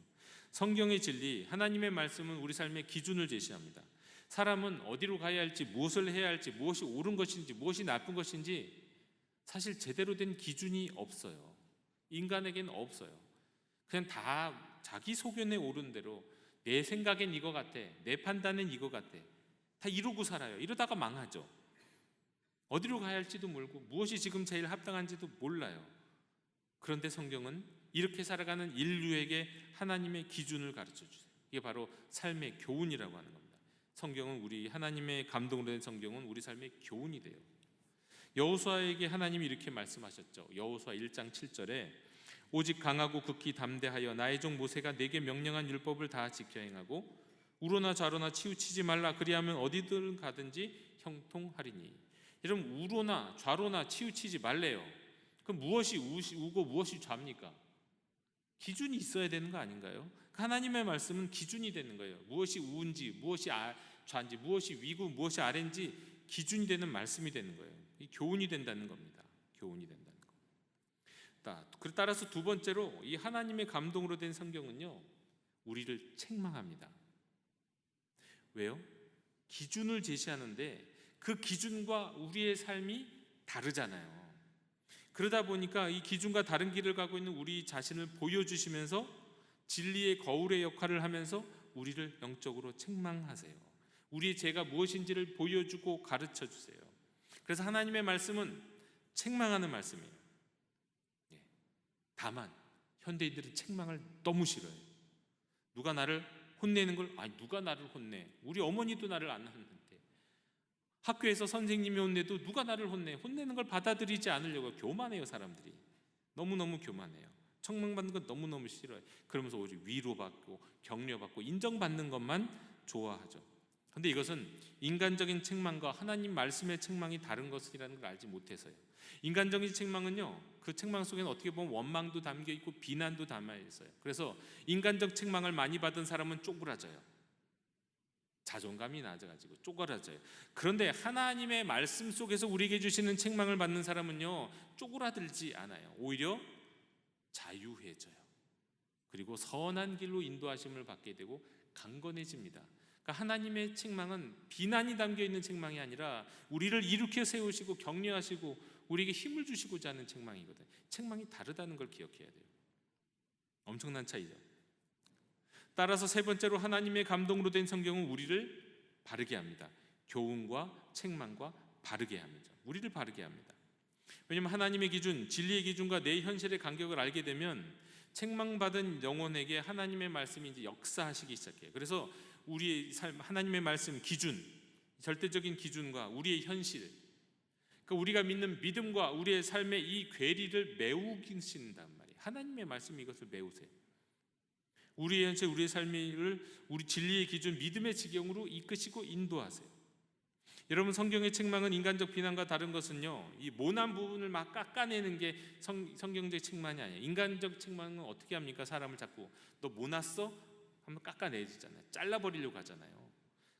성경의 진리, 하나님의 말씀은 우리 삶의 기준을 제시합니다. 사람은 어디로 가야 할지, 무엇을 해야 할지, 무엇이 옳은 것인지, 무엇이 나쁜 것인지 사실 제대로 된 기준이 없어요. 인간에게는 없어요. 그냥 다 자기 소견에 오른 대로 내 생각엔 이거 같아, 내 판단은 이거 같아, 다 이러고 살아요. 이러다가 망하죠. 어디로 가야 할지도 모르고 무엇이 지금 제일 합당한지도 몰라요. 그런데 성경은 이렇게 살아가는 인류에게 하나님의 기준을 가르쳐 주세요. 이게 바로 삶의 교훈이라고 하는 겁니다. 성경은 우리 하나님의 감동으로 된 성경은 우리 삶의 교훈이 돼요. 여호수아에게 하나님이 이렇게 말씀하셨죠. 여호수아 1장 7절에 오직 강하고 극히 담대하여 나의 종 모세가 내게 명령한 율법을 다 지켜 행하고 우로나 좌로나 치우치지 말라. 그리하면 어디든 가든지 형통하리니. 여러분, 우로나 좌로나 치우치지 말래요. 그럼 무엇이 우고 무엇이 좌입니까? 기준이 있어야 되는 거 아닌가요? 하나님의 말씀은 기준이 되는 거예요. 무엇이 우인지, 무엇이 좌인지, 무엇이 위고 무엇이 아래인지 기준이 되는 말씀이 되는 거예요. 이 교훈이 된다는 겁니다. 교훈이 된다는 거. 따라서 두 번째로 이 하나님의 감동으로 된 성경은요, 우리를 책망합니다. 왜요? 기준을 제시하는데 그 기준과 우리의 삶이 다르잖아요. 그러다 보니까 이 기준과 다른 길을 가고 있는 우리 자신을 보여주시면서 진리의 거울의 역할을 하면서 우리를 영적으로 책망하세요. 우리의 죄가 무엇인지를 보여주고 가르쳐 주세요. 그래서 하나님의 말씀은 책망하는 말씀이에요. 다만 현대인들은 책망을 너무 싫어해요. 누가 나를 혼내는 걸, 누가 나를 혼내? 우리 어머니도 나를 안 혼내는데. 학교에서 선생님이 혼내도 누가 나를 혼내? 혼내는 걸 받아들이지 않으려고 교만해요. 사람들이 너무너무 교만해요. 책망받는 건 너무너무 싫어요. 그러면서 오직 위로받고 격려받고 인정받는 것만 좋아하죠. 그런데 이것은 인간적인 책망과 하나님 말씀의 책망이 다른 것이라는 걸 알지 못해서요. 인간적인 책망은요, 그 책망 속에는 어떻게 보면 원망도 담겨 있고 비난도 담아 있어요. 그래서 인간적 책망을 많이 받은 사람은 쪼그라져요. 자존감이 낮아가지고 쪼그라져요. 그런데 하나님의 말씀 속에서 우리에게 주시는 책망을 받는 사람은요, 쪼그라들지 않아요. 오히려 자유해져요. 그리고 선한 길로 인도하심을 받게 되고 강건해집니다. 그러니까 하나님의 책망은 비난이 담겨 있는 책망이 아니라 우리를 일으켜 세우시고 격려하시고 우리에게 힘을 주시고자 하는 책망이거든요. 책망이 다르다는 걸 기억해야 돼요. 엄청난 차이죠. 따라서 세 번째로 하나님의 감동으로 된 성경은 우리를 바르게 합니다. 교훈과 책망과 바르게 합니다. 우리를 바르게 합니다. 왜냐하면 하나님의 기준, 진리의 기준과 내 현실의 간격을 알게 되면 책망받은 영혼에게 하나님의 말씀이 이제 역사하시기 시작해요. 그래서 우리의 삶, 하나님의 말씀 기준, 절대적인 기준과 우리의 현실, 그러니까 우리가 믿는 믿음과 우리의 삶의 이 괴리를 메우신단 말이에요. 하나님의 말씀이 이것을 메우세요. 우리의 현실, 우리의 삶을 우리 진리의 기준, 믿음의 지경으로 이끄시고 인도하세요. 여러분, 성경의 책망은 인간적 비난과 다른 것은요, 이 모난 부분을 막 깎아내는 게 성경적 책망이 아니에요. 인간적 책망은 어떻게 합니까? 사람을 자꾸 너 모났어? 하면 깎아내지잖아요. 잘라버리려고 하잖아요.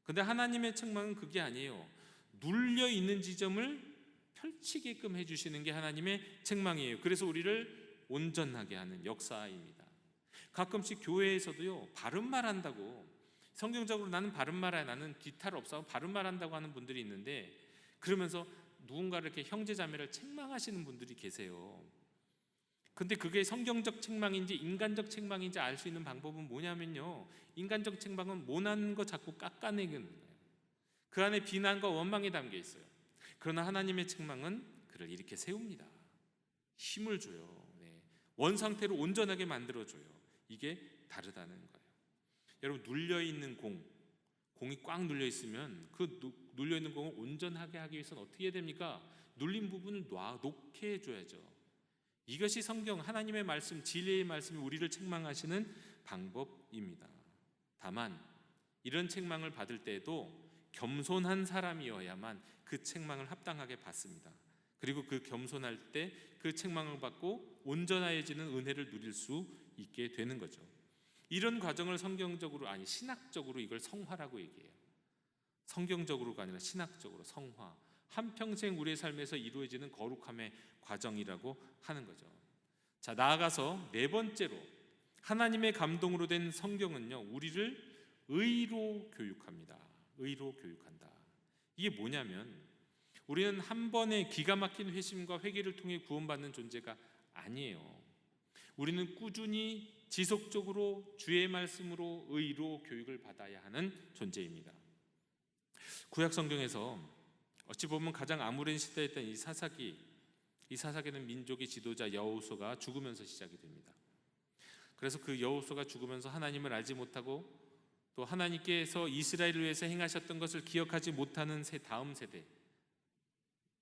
근데 하나님의 책망은 그게 아니에요. 눌려 있는 지점을 펼치게끔 해주시는 게 하나님의 책망이에요. 그래서 우리를 온전하게 하는 역사입니다. 가끔씩 교회에서도요, 바른 말 한다고, 성경적으로 나는 바른 말해, 나는 뒤탈 없어, 바른 말 한다고 하는 분들이 있는데, 그러면서 누군가를 이렇게 형제 자매를 책망하시는 분들이 계세요. 근데 그게 성경적 책망인지 인간적 책망인지 알 수 있는 방법은 뭐냐면요, 인간적 책망은 모난 거 자꾸 깎아내는 거예요. 그 안에 비난과 원망이 담겨 있어요. 그러나 하나님의 책망은 그를 이렇게 세웁니다. 힘을 줘요. 원상태로 온전하게 만들어줘요. 이게 다르다는 거예요. 여러분, 눌려있는 공이 꽉 눌려있으면 그 눌려있는 공을 온전하게 하기 위해서는 어떻게 해야 됩니까? 눌린 부분을 놓게 해줘야죠. 이것이 성경 하나님의 말씀, 진리의 말씀이 우리를 책망하시는 방법입니다. 다만 이런 책망을 받을 때에도 겸손한 사람이어야만 그 책망을 합당하게 받습니다. 그리고 그 겸손할 때 그 책망을 받고 온전해지는 은혜를 누릴 수 있게 되는 거죠. 이런 과정을 신학적으로 이걸 성화라고 얘기해요. 성경적으로가 아니라 신학적으로 성화, 한평생 우리의 삶에서 이루어지는 거룩함의 과정이라고 하는 거죠. 자, 나아가서 네 번째로, 하나님의 감동으로 된 성경은요, 우리를 의로 교육합니다. 의로 교육한다. 이게 뭐냐면, 우리는 한 번의 기가 막힌 회심과 회개를 통해 구원받는 존재가 아니에요. 우리는 꾸준히 지속적으로 주의 말씀으로 의로 교육을 받아야 하는 존재입니다. 구약 성경에서 어찌 보면 가장 암울한 시대였던 이 사사기는 민족의 지도자 여호수아가 죽으면서 시작이 됩니다. 그래서 그 여호수아가 죽으면서 하나님을 알지 못하고 또 하나님께서 이스라엘을 위해서 행하셨던 것을 기억하지 못하는 다음 세대,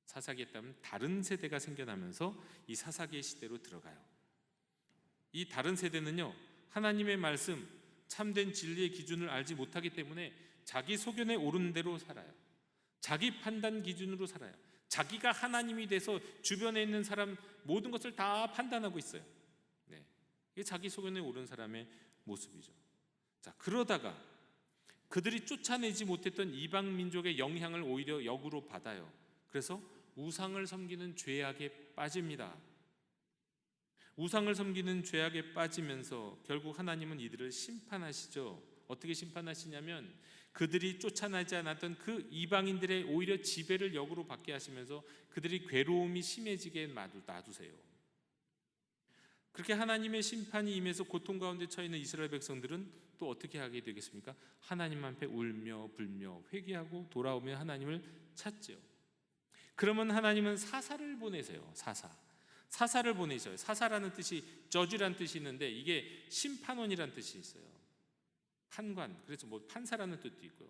사사기에 따르면 다른 세대가 생겨나면서 이 사사기의 시대로 들어가요. 이 다른 세대는요, 하나님의 말씀, 참된 진리의 기준을 알지 못하기 때문에 자기 소견에 오른 대로 살아요. 자기 판단 기준으로 살아요. 자기가 하나님이 돼서 주변에 있는 사람 모든 것을 다 판단하고 있어요. 이게 자기 소견에 오른 사람의 모습이죠. 자, 그러다가 그들이 쫓아내지 못했던 이방 민족의 영향을 오히려 역으로 받아요. 그래서 우상을 섬기는 죄악에 빠집니다. 우상을 섬기는 죄악에 빠지면서 결국 하나님은 이들을 심판하시죠. 어떻게 심판하시냐면, 그들이 쫓아나지 않았던 그 이방인들의 오히려 지배를 역으로 받게 하시면서 그들이 괴로움이 심해지게 놔두세요. 그렇게 하나님의 심판이 임해서 고통 가운데 처해 있는 이스라엘 백성들은 또 어떻게 하게 되겠습니까? 하나님 앞에 울며 불며 회개하고 돌아오며 하나님을 찾죠. 그러면 하나님은 사사를 보내세요. 사사를 보내셔요. 사사라는 뜻이 저주라는 뜻이 있는데 이게 심판원이라는 뜻이 있어요. 판관, 그래서 판사라는 뜻도 있고요.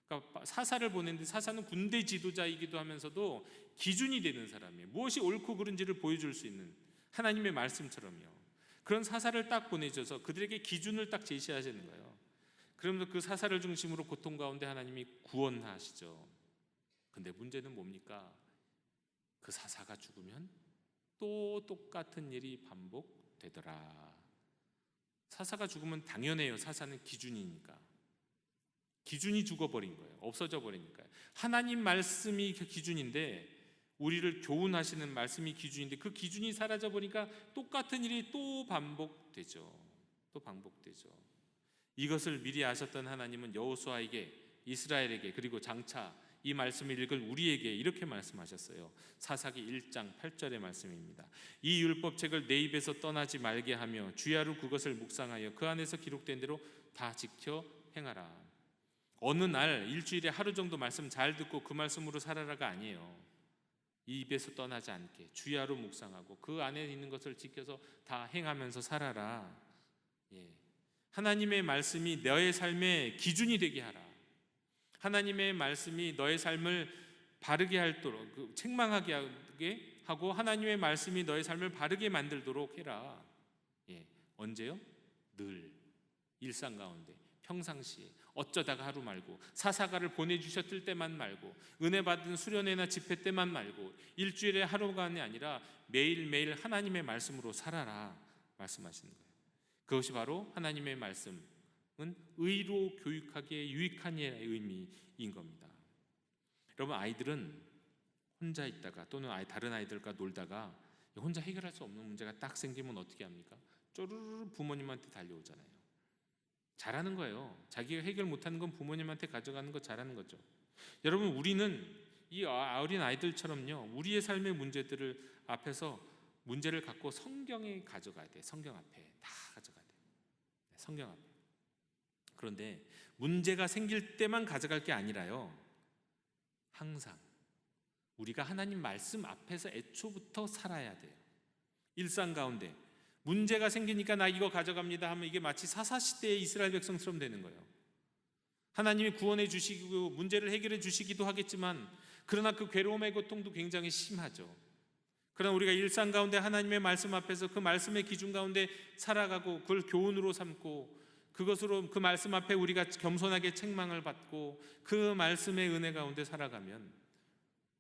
그러니까 사사를 보냈는데, 사사는 군대 지도자이기도 하면서도 기준이 되는 사람이에요. 무엇이 옳고 그른지를 보여줄 수 있는, 하나님의 말씀처럼요. 그런 사사를 딱 보내셔서 그들에게 기준을 딱 제시하시는 거예요. 그러면서 그 사사를 중심으로 고통 가운데 하나님이 구원하시죠. 근데 문제는 뭡니까? 그 사사가 죽으면 또 똑같은 일이 반복되더라. 사사가 죽으면 당연해요. 사사는 기준이니까. 기준이 죽어버린 거예요. 없어져 버리니까요. 하나님 말씀이 기준인데, 우리를 교훈하시는 말씀이 기준인데 그 기준이 사라져 버리니까 똑같은 일이 또 반복되죠. 이것을 미리 아셨던 하나님은 여호수아에게, 이스라엘에게, 그리고 장차 이 말씀을 읽을 우리에게 이렇게 말씀하셨어요. 사사기 1장 8절의 말씀입니다. 이 율법책을 내 입에서 떠나지 말게 하며 주야로 그것을 묵상하여 그 안에서 기록된 대로 다 지켜 행하라. 어느 날 일주일에 하루 정도 말씀 잘 듣고 그 말씀으로 살아라가 아니에요. 이 입에서 떠나지 않게 주야로 묵상하고 그 안에 있는 것을 지켜서 다 행하면서 살아라. 하나님의 말씀이 너의 삶의 기준이 되게 하라. 하나님의 말씀이 너의 삶을 바르게 하도록, 책망하게 하고 하나님의 말씀이 너의 삶을 바르게 만들도록 해라. 언제요? 늘 일상 가운데, 평상시에, 어쩌다가 하루 말고, 사사가를 보내주셨을 때만 말고, 은혜 받은 수련회나 집회 때만 말고, 일주일에 하루간이 아니라 매일매일 하나님의 말씀으로 살아라 말씀하시는 거예요. 그것이 바로 하나님의 말씀, 의로 교육하기에 유익한 의미인 겁니다. 여러분, 아이들은 혼자 있다가 또는 다른 아이들과 놀다가 혼자 해결할 수 없는 문제가 딱 생기면 어떻게 합니까? 쪼르르 부모님한테 달려오잖아요. 잘하는 거예요. 자기가 해결 못하는 건 부모님한테 가져가는 거 잘하는 거죠. 여러분, 우리는 이 어린 아이들처럼요, 우리의 삶의 문제들을 앞에서 문제를 갖고 성경에 가져가야 돼. 성경 앞에 다 가져가야 돼. 성경 앞에. 그런데 문제가 생길 때만 가져갈 게 아니라요, 항상 우리가 하나님 말씀 앞에서 애초부터 살아야 돼요. 일상 가운데 문제가 생기니까 나 이거 가져갑니다 하면 이게 마치 사사시대의 이스라엘 백성처럼 되는 거예요. 하나님이 구원해 주시고 문제를 해결해 주시기도 하겠지만, 그러나 그 괴로움의 고통도 굉장히 심하죠. 그러나 우리가 일상 가운데 하나님의 말씀 앞에서 그 말씀의 기준 가운데 살아가고 그걸 교훈으로 삼고, 그것으로 그 말씀 앞에 우리가 겸손하게 책망을 받고 그 말씀의 은혜 가운데 살아가면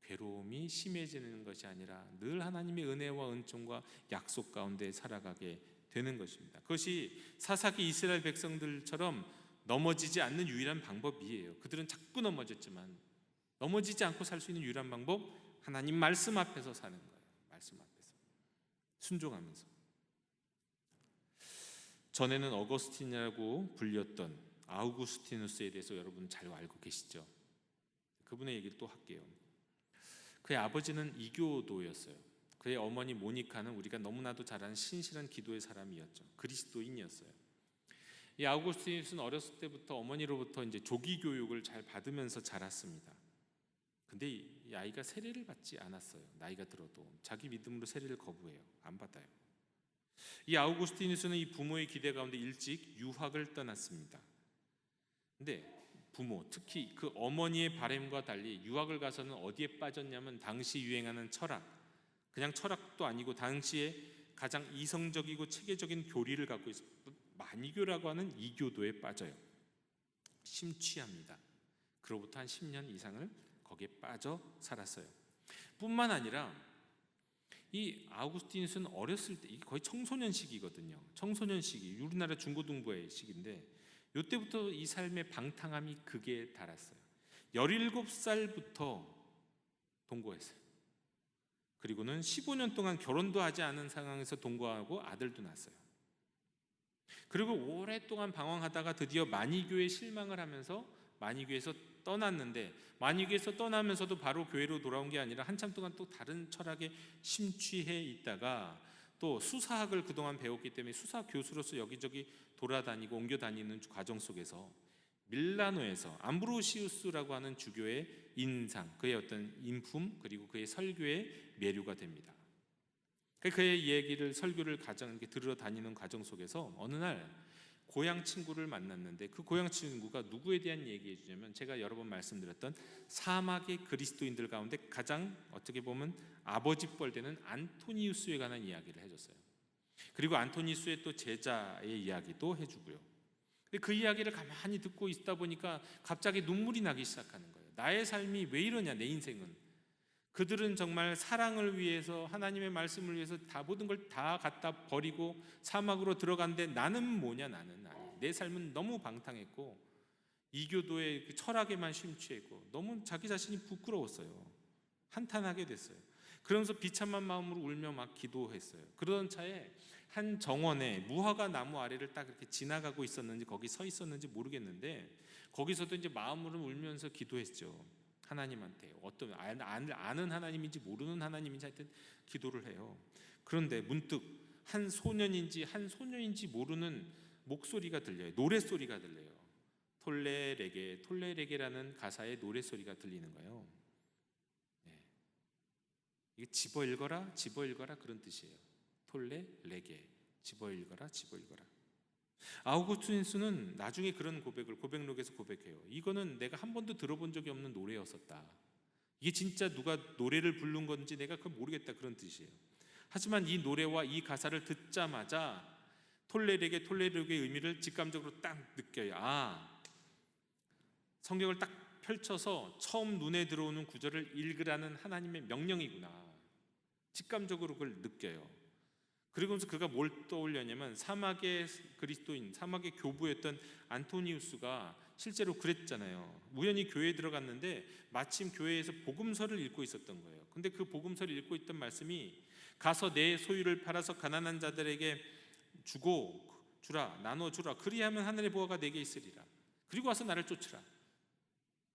괴로움이 심해지는 것이 아니라 늘 하나님의 은혜와 은총과 약속 가운데 살아가게 되는 것입니다. 그것이 사사기 이스라엘 백성들처럼 넘어지지 않는 유일한 방법이에요. 그들은 자꾸 넘어졌지만 넘어지지 않고 살 수 있는 유일한 방법, 하나님 말씀 앞에서 사는 거예요. 말씀 앞에서 순종하면서. 전에는 어거스틴이라고 불렸던 아우구스티누스에 대해서 여러분 잘 알고 계시죠? 그분의 얘기를 또 할게요. 그의 아버지는 이교도였어요. 그의 어머니 모니카는 우리가 너무나도 잘 아는 신실한 기도의 사람이었죠. 그리스도인이었어요. 이 아우구스티누스는 어렸을 때부터 어머니로부터 이제 조기 교육을 잘 받으면서 자랐습니다. 근데 이 아이가 세례를 받지 않았어요. 나이가 들어도 자기 믿음으로 세례를 거부해요. 안 받아요. 이 아우구스티누스는 이 부모의 기대 가운데 일찍 유학을 떠났습니다. 근데 부모, 특히 그 어머니의 바람과 달리 유학을 가서는 어디에 빠졌냐면 당시 유행하는 철학, 그냥 철학도 아니고 당시에 가장 이성적이고 체계적인 교리를 갖고 있었던 만이교라고 하는 이교도에 빠져요. 심취합니다. 그로부터 한 10년 이상을 거기에 빠져 살았어요. 뿐만 아니라 이 아우구스티누스는 어렸을 때, 이게 거의 청소년 시기거든요. 청소년 시기, 우리나라 중고등부의 시기인데 이때부터 이 삶의 방탕함이 극에 달았어요. 17살부터 동거했어요. 그리고는 15년 동안 결혼도 하지 않은 상황에서 동거하고 아들도 낳았어요. 그리고 오랫동안 방황하다가 드디어 만이교에 실망을 하면서 만이교에서 떠났는데, 만이교에서 떠나면서도 바로 교회로 돌아온 게 아니라 한참 동안 또 다른 철학에 심취해 있다가 또 수사학을 그동안 배웠기 때문에 수사 교수로서 여기저기 돌아다니고 옮겨 다니는 과정 속에서 밀라노에서 암브로시우스라고 하는 주교의 인상, 그의 어떤 인품, 그리고 그의 설교에 매료가 됩니다. 그의 얘기를, 설교를 가장 들으러 다니는 과정 속에서 어느 날 고향 친구를 만났는데, 그 고향 친구가 누구에 대한 얘기해 주냐면, 제가 여러 번 말씀드렸던 사막의 그리스도인들 가운데 가장 어떻게 보면 아버지뻘 되는 안토니우스에 관한 이야기를 해줬어요. 그리고 안토니우스의 또 제자의 이야기도 해주고요. 근데 그 이야기를 가만히 듣고 있다 보니까 갑자기 눈물이 나기 시작하는 거예요. 나의 삶이 왜 이러냐, 내 인생은. 그들은 정말 사랑을 위해서, 하나님의 말씀을 위해서 다 모든 걸 다 갖다 버리고 사막으로 들어갔는데 나는 뭐냐, 나는 내 삶은 너무 방탕했고 이교도의 그 철학에만 심취했고 너무 자기 자신이 부끄러웠어요. 한탄하게 됐어요. 그러면서 비참한 마음으로 울며 막 기도했어요. 그러던 차에 한 정원에 무화과 나무 아래를 딱 이렇게 지나가고 있었는지 거기 서 있었는지 모르겠는데, 거기서도 이제 마음으로 울면서 기도했죠. 하나님한테 어떤 아는 하나님인지 모르는 하나님인지 하여튼 기도를 해요. 그런데 문득 한 소년인지 모르는 목소리가 들려요. 노랫소리가 들려요. 톨레레게, 톨레레게라는 가사의 노랫소리가 들리는 거예요. 네. 이게 집어 읽어라 그런 뜻이에요. 톨레레게, 집어 읽어라. 아우구스티누스는 나중에 그런 고백록에서 고백해요. 이거는 내가 한 번도 들어본 적이 없는 노래였었다. 이게 진짜 누가 노래를 부른 건지 내가 그걸 모르겠다, 그런 뜻이에요. 하지만 이 노래와 이 가사를 듣자마자 톨레르게의 의미를 직감적으로 딱 느껴요. 성경을 딱 펼쳐서 처음 눈에 들어오는 구절을 읽으라는 하나님의 명령이구나. 직감적으로 그걸 느껴요. 그러면서 그가 뭘 떠올렸냐면, 사막의 그리스도인, 사막의 교부였던 안토니우스가 실제로 그랬잖아요. 우연히 교회에 들어갔는데 마침 교회에서 복음서를 읽고 있었던 거예요. 근데 그 복음서를 읽고 있던 말씀이, 가서 내 소유를 팔아서 가난한 자들에게 나눠주라. 그리하면 하늘의 보화가 내게 있으리라. 그리고 와서 나를 쫓으라.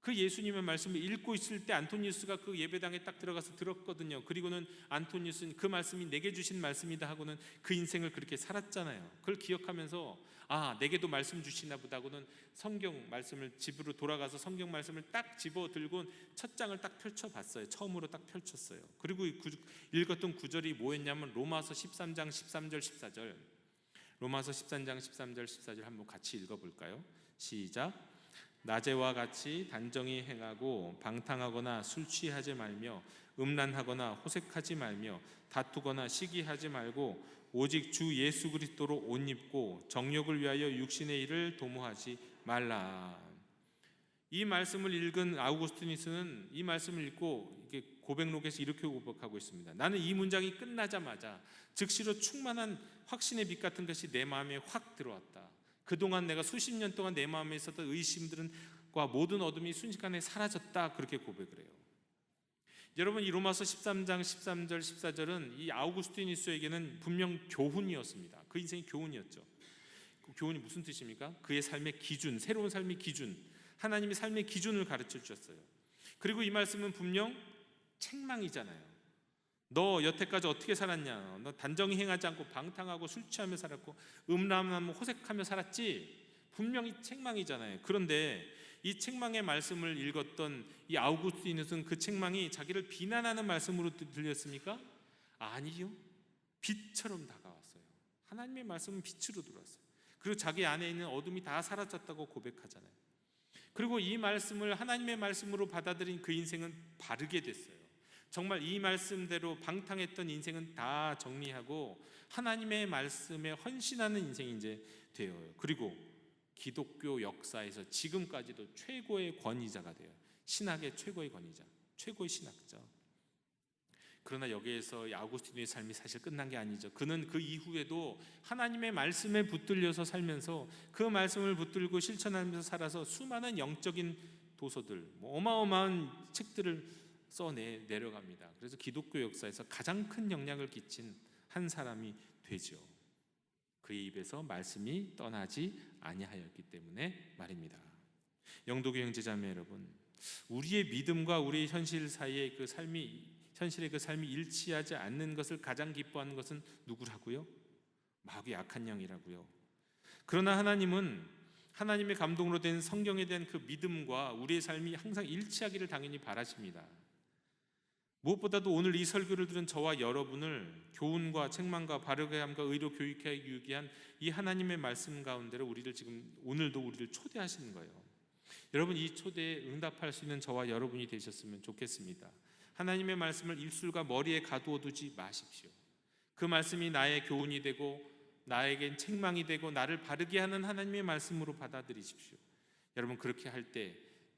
그 예수님의 말씀을 읽고 있을 때 안토니우스가 그 예배당에 딱 들어가서 들었거든요. 그리고는 안토니우스는 그 말씀이 내게 주신 말씀이다 하고는 그 인생을 그렇게 살았잖아요. 그걸 기억하면서 내게도 말씀 주시나 보다 하고는 성경 말씀을 집으로 돌아가서 성경 말씀을 딱 집어 들고 첫 장을 딱 펼쳐봤어요. 처음으로 딱 펼쳤어요. 그리고 읽었던 구절이 뭐였냐면 로마서 13장 13절 14절. 로마서 13장 13절 14절 한번 같이 읽어볼까요? 시작. 낮에와 같이 단정히 행하고 방탕하거나 술 취하지 말며 음란하거나 호색하지 말며 다투거나 시기하지 말고 오직 주 예수 그리스도로 옷 입고 정욕을 위하여 육신의 일을 도모하지 말라. 이 말씀을 읽은 아우구스티누스는 이 말씀을 읽고 이렇게 고백록에서 이렇게 고백하고 있습니다. 나는 이 문장이 끝나자마자 즉시로 충만한 확신의 빛 같은 것이 내 마음에 확 들어왔다. 그동안 내가 수십 년 동안 내 마음에 있었던 의심들과 모든 어둠이 순식간에 사라졌다. 그렇게 고백을 해요. 여러분, 이 로마서 13장 13절 14절은 이 아우구스티누스에게는 분명 교훈이었습니다. 그 인생이 교훈이었죠. 그 교훈이 무슨 뜻입니까? 그의 삶의 기준, 새로운 삶의 기준, 하나님의 삶의 기준을 가르쳐 주셨어요. 그리고 이 말씀은 분명 책망이잖아요. 너 여태까지 어떻게 살았냐? 너 단정히 행하지 않고 방탕하고 술 취하며 살았고 음란하며 호색하며 살았지? 분명히 책망이잖아요. 그런데 이 책망의 말씀을 읽었던 이 아우구스티누스는 그 책망이 자기를 비난하는 말씀으로 들렸습니까? 아니요. 빛처럼 다가왔어요. 하나님의 말씀은 빛으로 들어왔어요. 그리고 자기 안에 있는 어둠이 다 사라졌다고 고백하잖아요. 그리고 이 말씀을 하나님의 말씀으로 받아들인 그 인생은 바르게 됐어요. 정말 이 말씀대로 방탕했던 인생은 다 정리하고 하나님의 말씀에 헌신하는 인생이 이제 되어요. 그리고 기독교 역사에서 지금까지도 최고의 권위자가 돼요. 신학의 최고의 권위자, 최고의 신학자. 그러나 여기에서 아우구스티누스의 삶이 사실 끝난 게 아니죠. 그는 그 이후에도 하나님의 말씀에 붙들려서 살면서 그 말씀을 붙들고 실천하면서 살아서 수많은 영적인 도서들, 어마어마한 책들을 내려갑니다. 그래서 기독교 역사에서 가장 큰 영향을 끼친 한 사람이 되죠. 그의 입에서 말씀이 떠나지 아니하였기 때문에 말입니다. 영도교 형제자매 여러분, 우리의 믿음과 우리의 현실 사이의 현실의 그 삶이 일치하지 않는 것을 가장 기뻐하는 것은 누구라고요? 마귀 악한 영이라고요. 그러나 하나님은 하나님의 감동으로 된 성경에 대한 그 믿음과 우리의 삶이 항상 일치하기를 당연히 바라십니다. 무엇보다도 오늘 이 설교를 들은 저와 여러분을 교훈과 책망과 바르게 함과 의로 교육하기 위한 이 하나님의 말씀 가운데로 오늘도 우리를 초대하시는 거예요. 여러분, 이 초대에 응답할 수 있는 저와 여러분이 되셨으면 좋겠습니다. 하나님의 말씀을 입술과 머리에 가두어 두지 마십시오. 그 말씀이 나의 교훈이 되고 나에겐 책망이 되고 나를 바르게 하는 하나님의 말씀으로 받아들이십시오. 여러분, 그렇게 할 때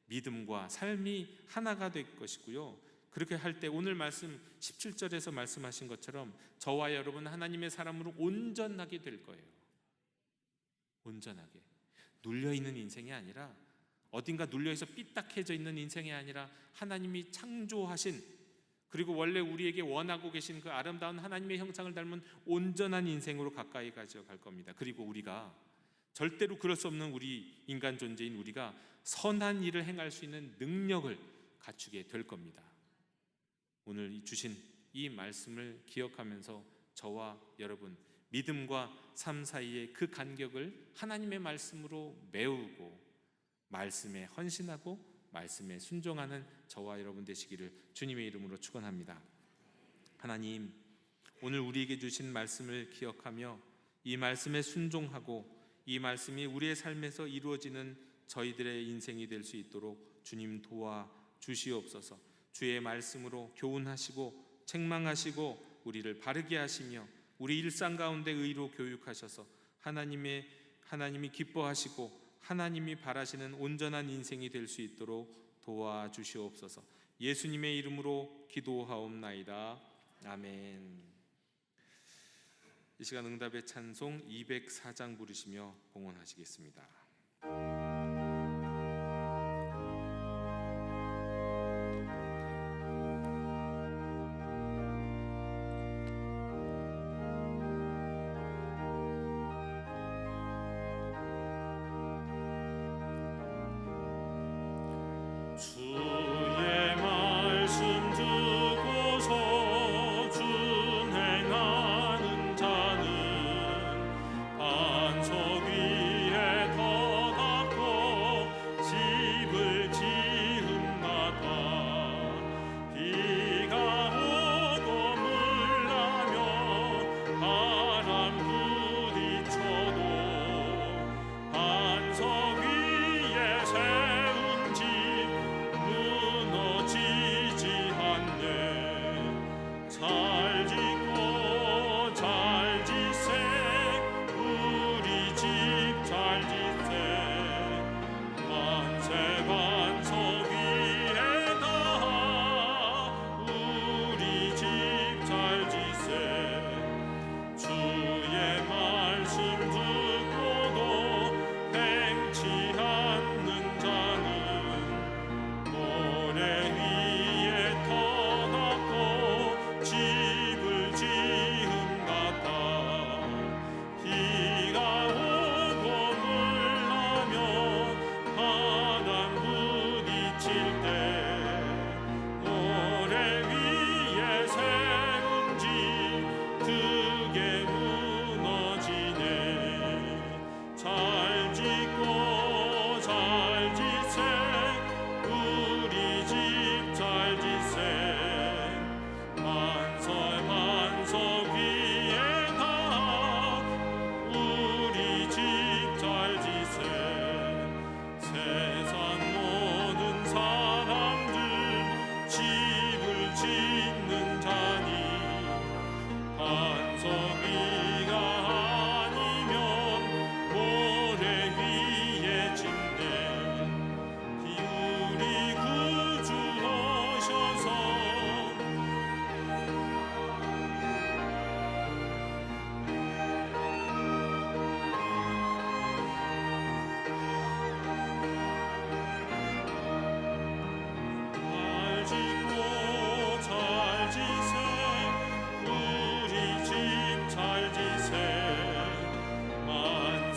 믿음과 삶이 하나가 될 것이고요. 그렇게 할 때 오늘 말씀 17절에서 말씀하신 것처럼 저와 여러분 하나님의 사람으로 온전하게 될 거예요. 온전하게. 눌려있는 인생이 아니라, 어딘가 눌려있어 삐딱해져 있는 인생이 아니라 하나님이 창조하신, 그리고 원래 우리에게 원하고 계신 그 아름다운 하나님의 형상을 닮은 온전한 인생으로 가까이 가져갈 겁니다. 그리고 우리가 절대로 그럴 수 없는 우리 인간 존재인 우리가 선한 일을 행할 수 있는 능력을 갖추게 될 겁니다. 오늘 주신 이 말씀을 기억하면서 저와 여러분 믿음과 삶 사이의 그 간격을 하나님의 말씀으로 메우고 말씀에 헌신하고 말씀에 순종하는 저와 여러분 되시기를 주님의 이름으로 축원합니다. 하나님, 오늘 우리에게 주신 말씀을 기억하며 이 말씀에 순종하고 이 말씀이 우리의 삶에서 이루어지는 저희들의 인생이 될 수 있도록 주님 도와 주시옵소서. 주의 말씀으로 교훈하시고 책망하시고 우리를 바르게 하시며 우리 일상 가운데 의로 교육하셔서 하나님이 기뻐하시고 하나님이 바라시는 온전한 인생이 될 수 있도록 도와주시옵소서. 예수님의 이름으로 기도하옵나이다. 아멘. 이 시간 응답의 찬송 204장 부르시며 봉헌하시겠습니다.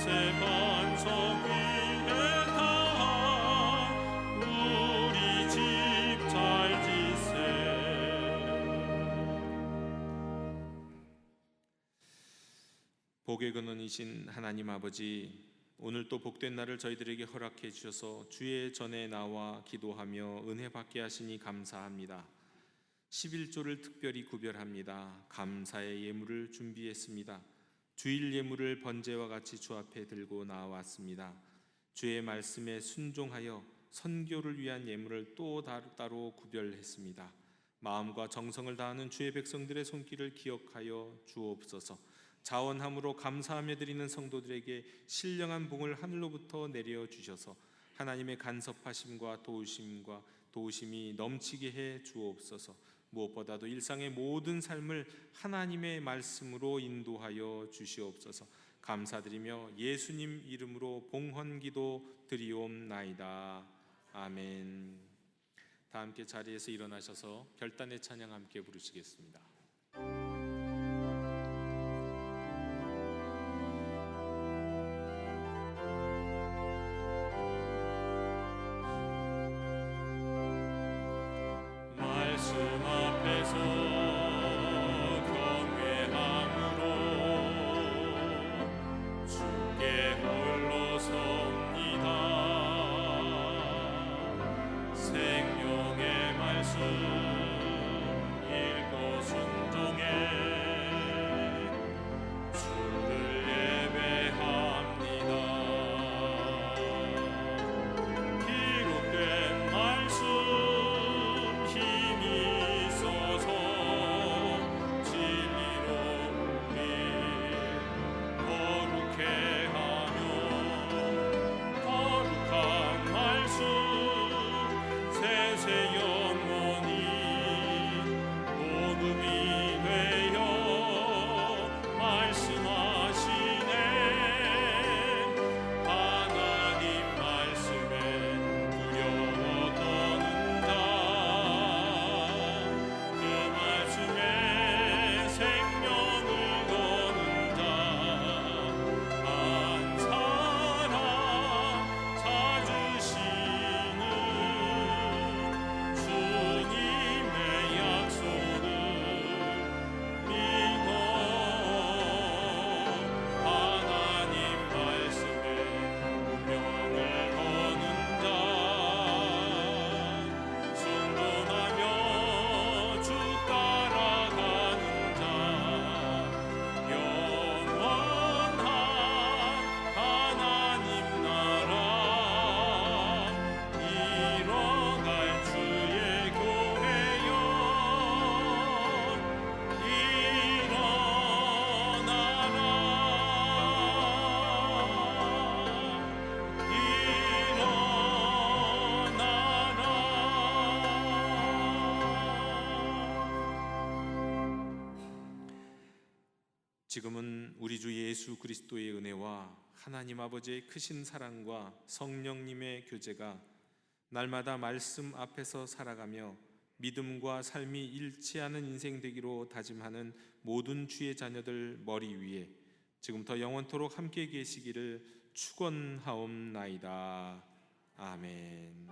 만세 반석 위에 다 우리 집 잘 지세. 복의 근원이신 하나님 아버지, 오늘 또 복된 날을 저희들에게 허락해 주셔서 주의 전에 나와 기도하며 은혜 받게 하시니 감사합니다. 11조를 특별히 구별합니다. 감사의 예물을 준비했습니다. 주일 예물을 번제와 같이 주 앞에 들고 나왔습니다. 주의 말씀에 순종하여 선교를 위한 예물을 또 따로 구별했습니다. 마음과 정성을 다하는 주의 백성들의 손길을 기억하여 주옵소서. 자원함으로 감사하며 드리는 성도들에게 신령한 복을 하늘로부터 내려 주셔서 하나님의 간섭하심과 도우심이 넘치게 해 주옵소서. 무엇보다도 일상의 모든 삶을 하나님의 말씀으로 인도하여 주시옵소서. 감사드리며 예수님 이름으로 봉헌기도 드리옵나이다. 아멘. 다 함께 자리에서 일어나셔서 결단의 찬양 함께 부르시겠습니다. 말씀 앞에서 경외함으로 주께 홀로 섭니다. 생명의 말씀 읽고 순종해 주를 예배합니다. 기록된 말씀 힘이 있어서 진리로 우리 거룩해 하며 거룩한 말씀 세세 영원히 복음이 되어 말씀하시네. 하나님 말씀에 두려워 떠는 자 그 말씀에 생명을 거는 자 한 사람 찾으시는 주님의 약속을 믿어 하나님 말씀에 운명을 거는 자 순종하며 주 따라가는 자 영원한 하나님 나라 이뤄갈 주의 교회여 지금은 우리 주 예수 그리스도의 은혜와 하나님 아버지의 크신 사랑과 성령님의 교제가 날마다 말씀 앞에서 살아가며 믿음과 삶이 일치하는 인생 되기로 다짐하는 모든 주의 자녀들 머리 위에 지금부터 영원토록 함께 계시기를 축원하옵나이다. 아멘.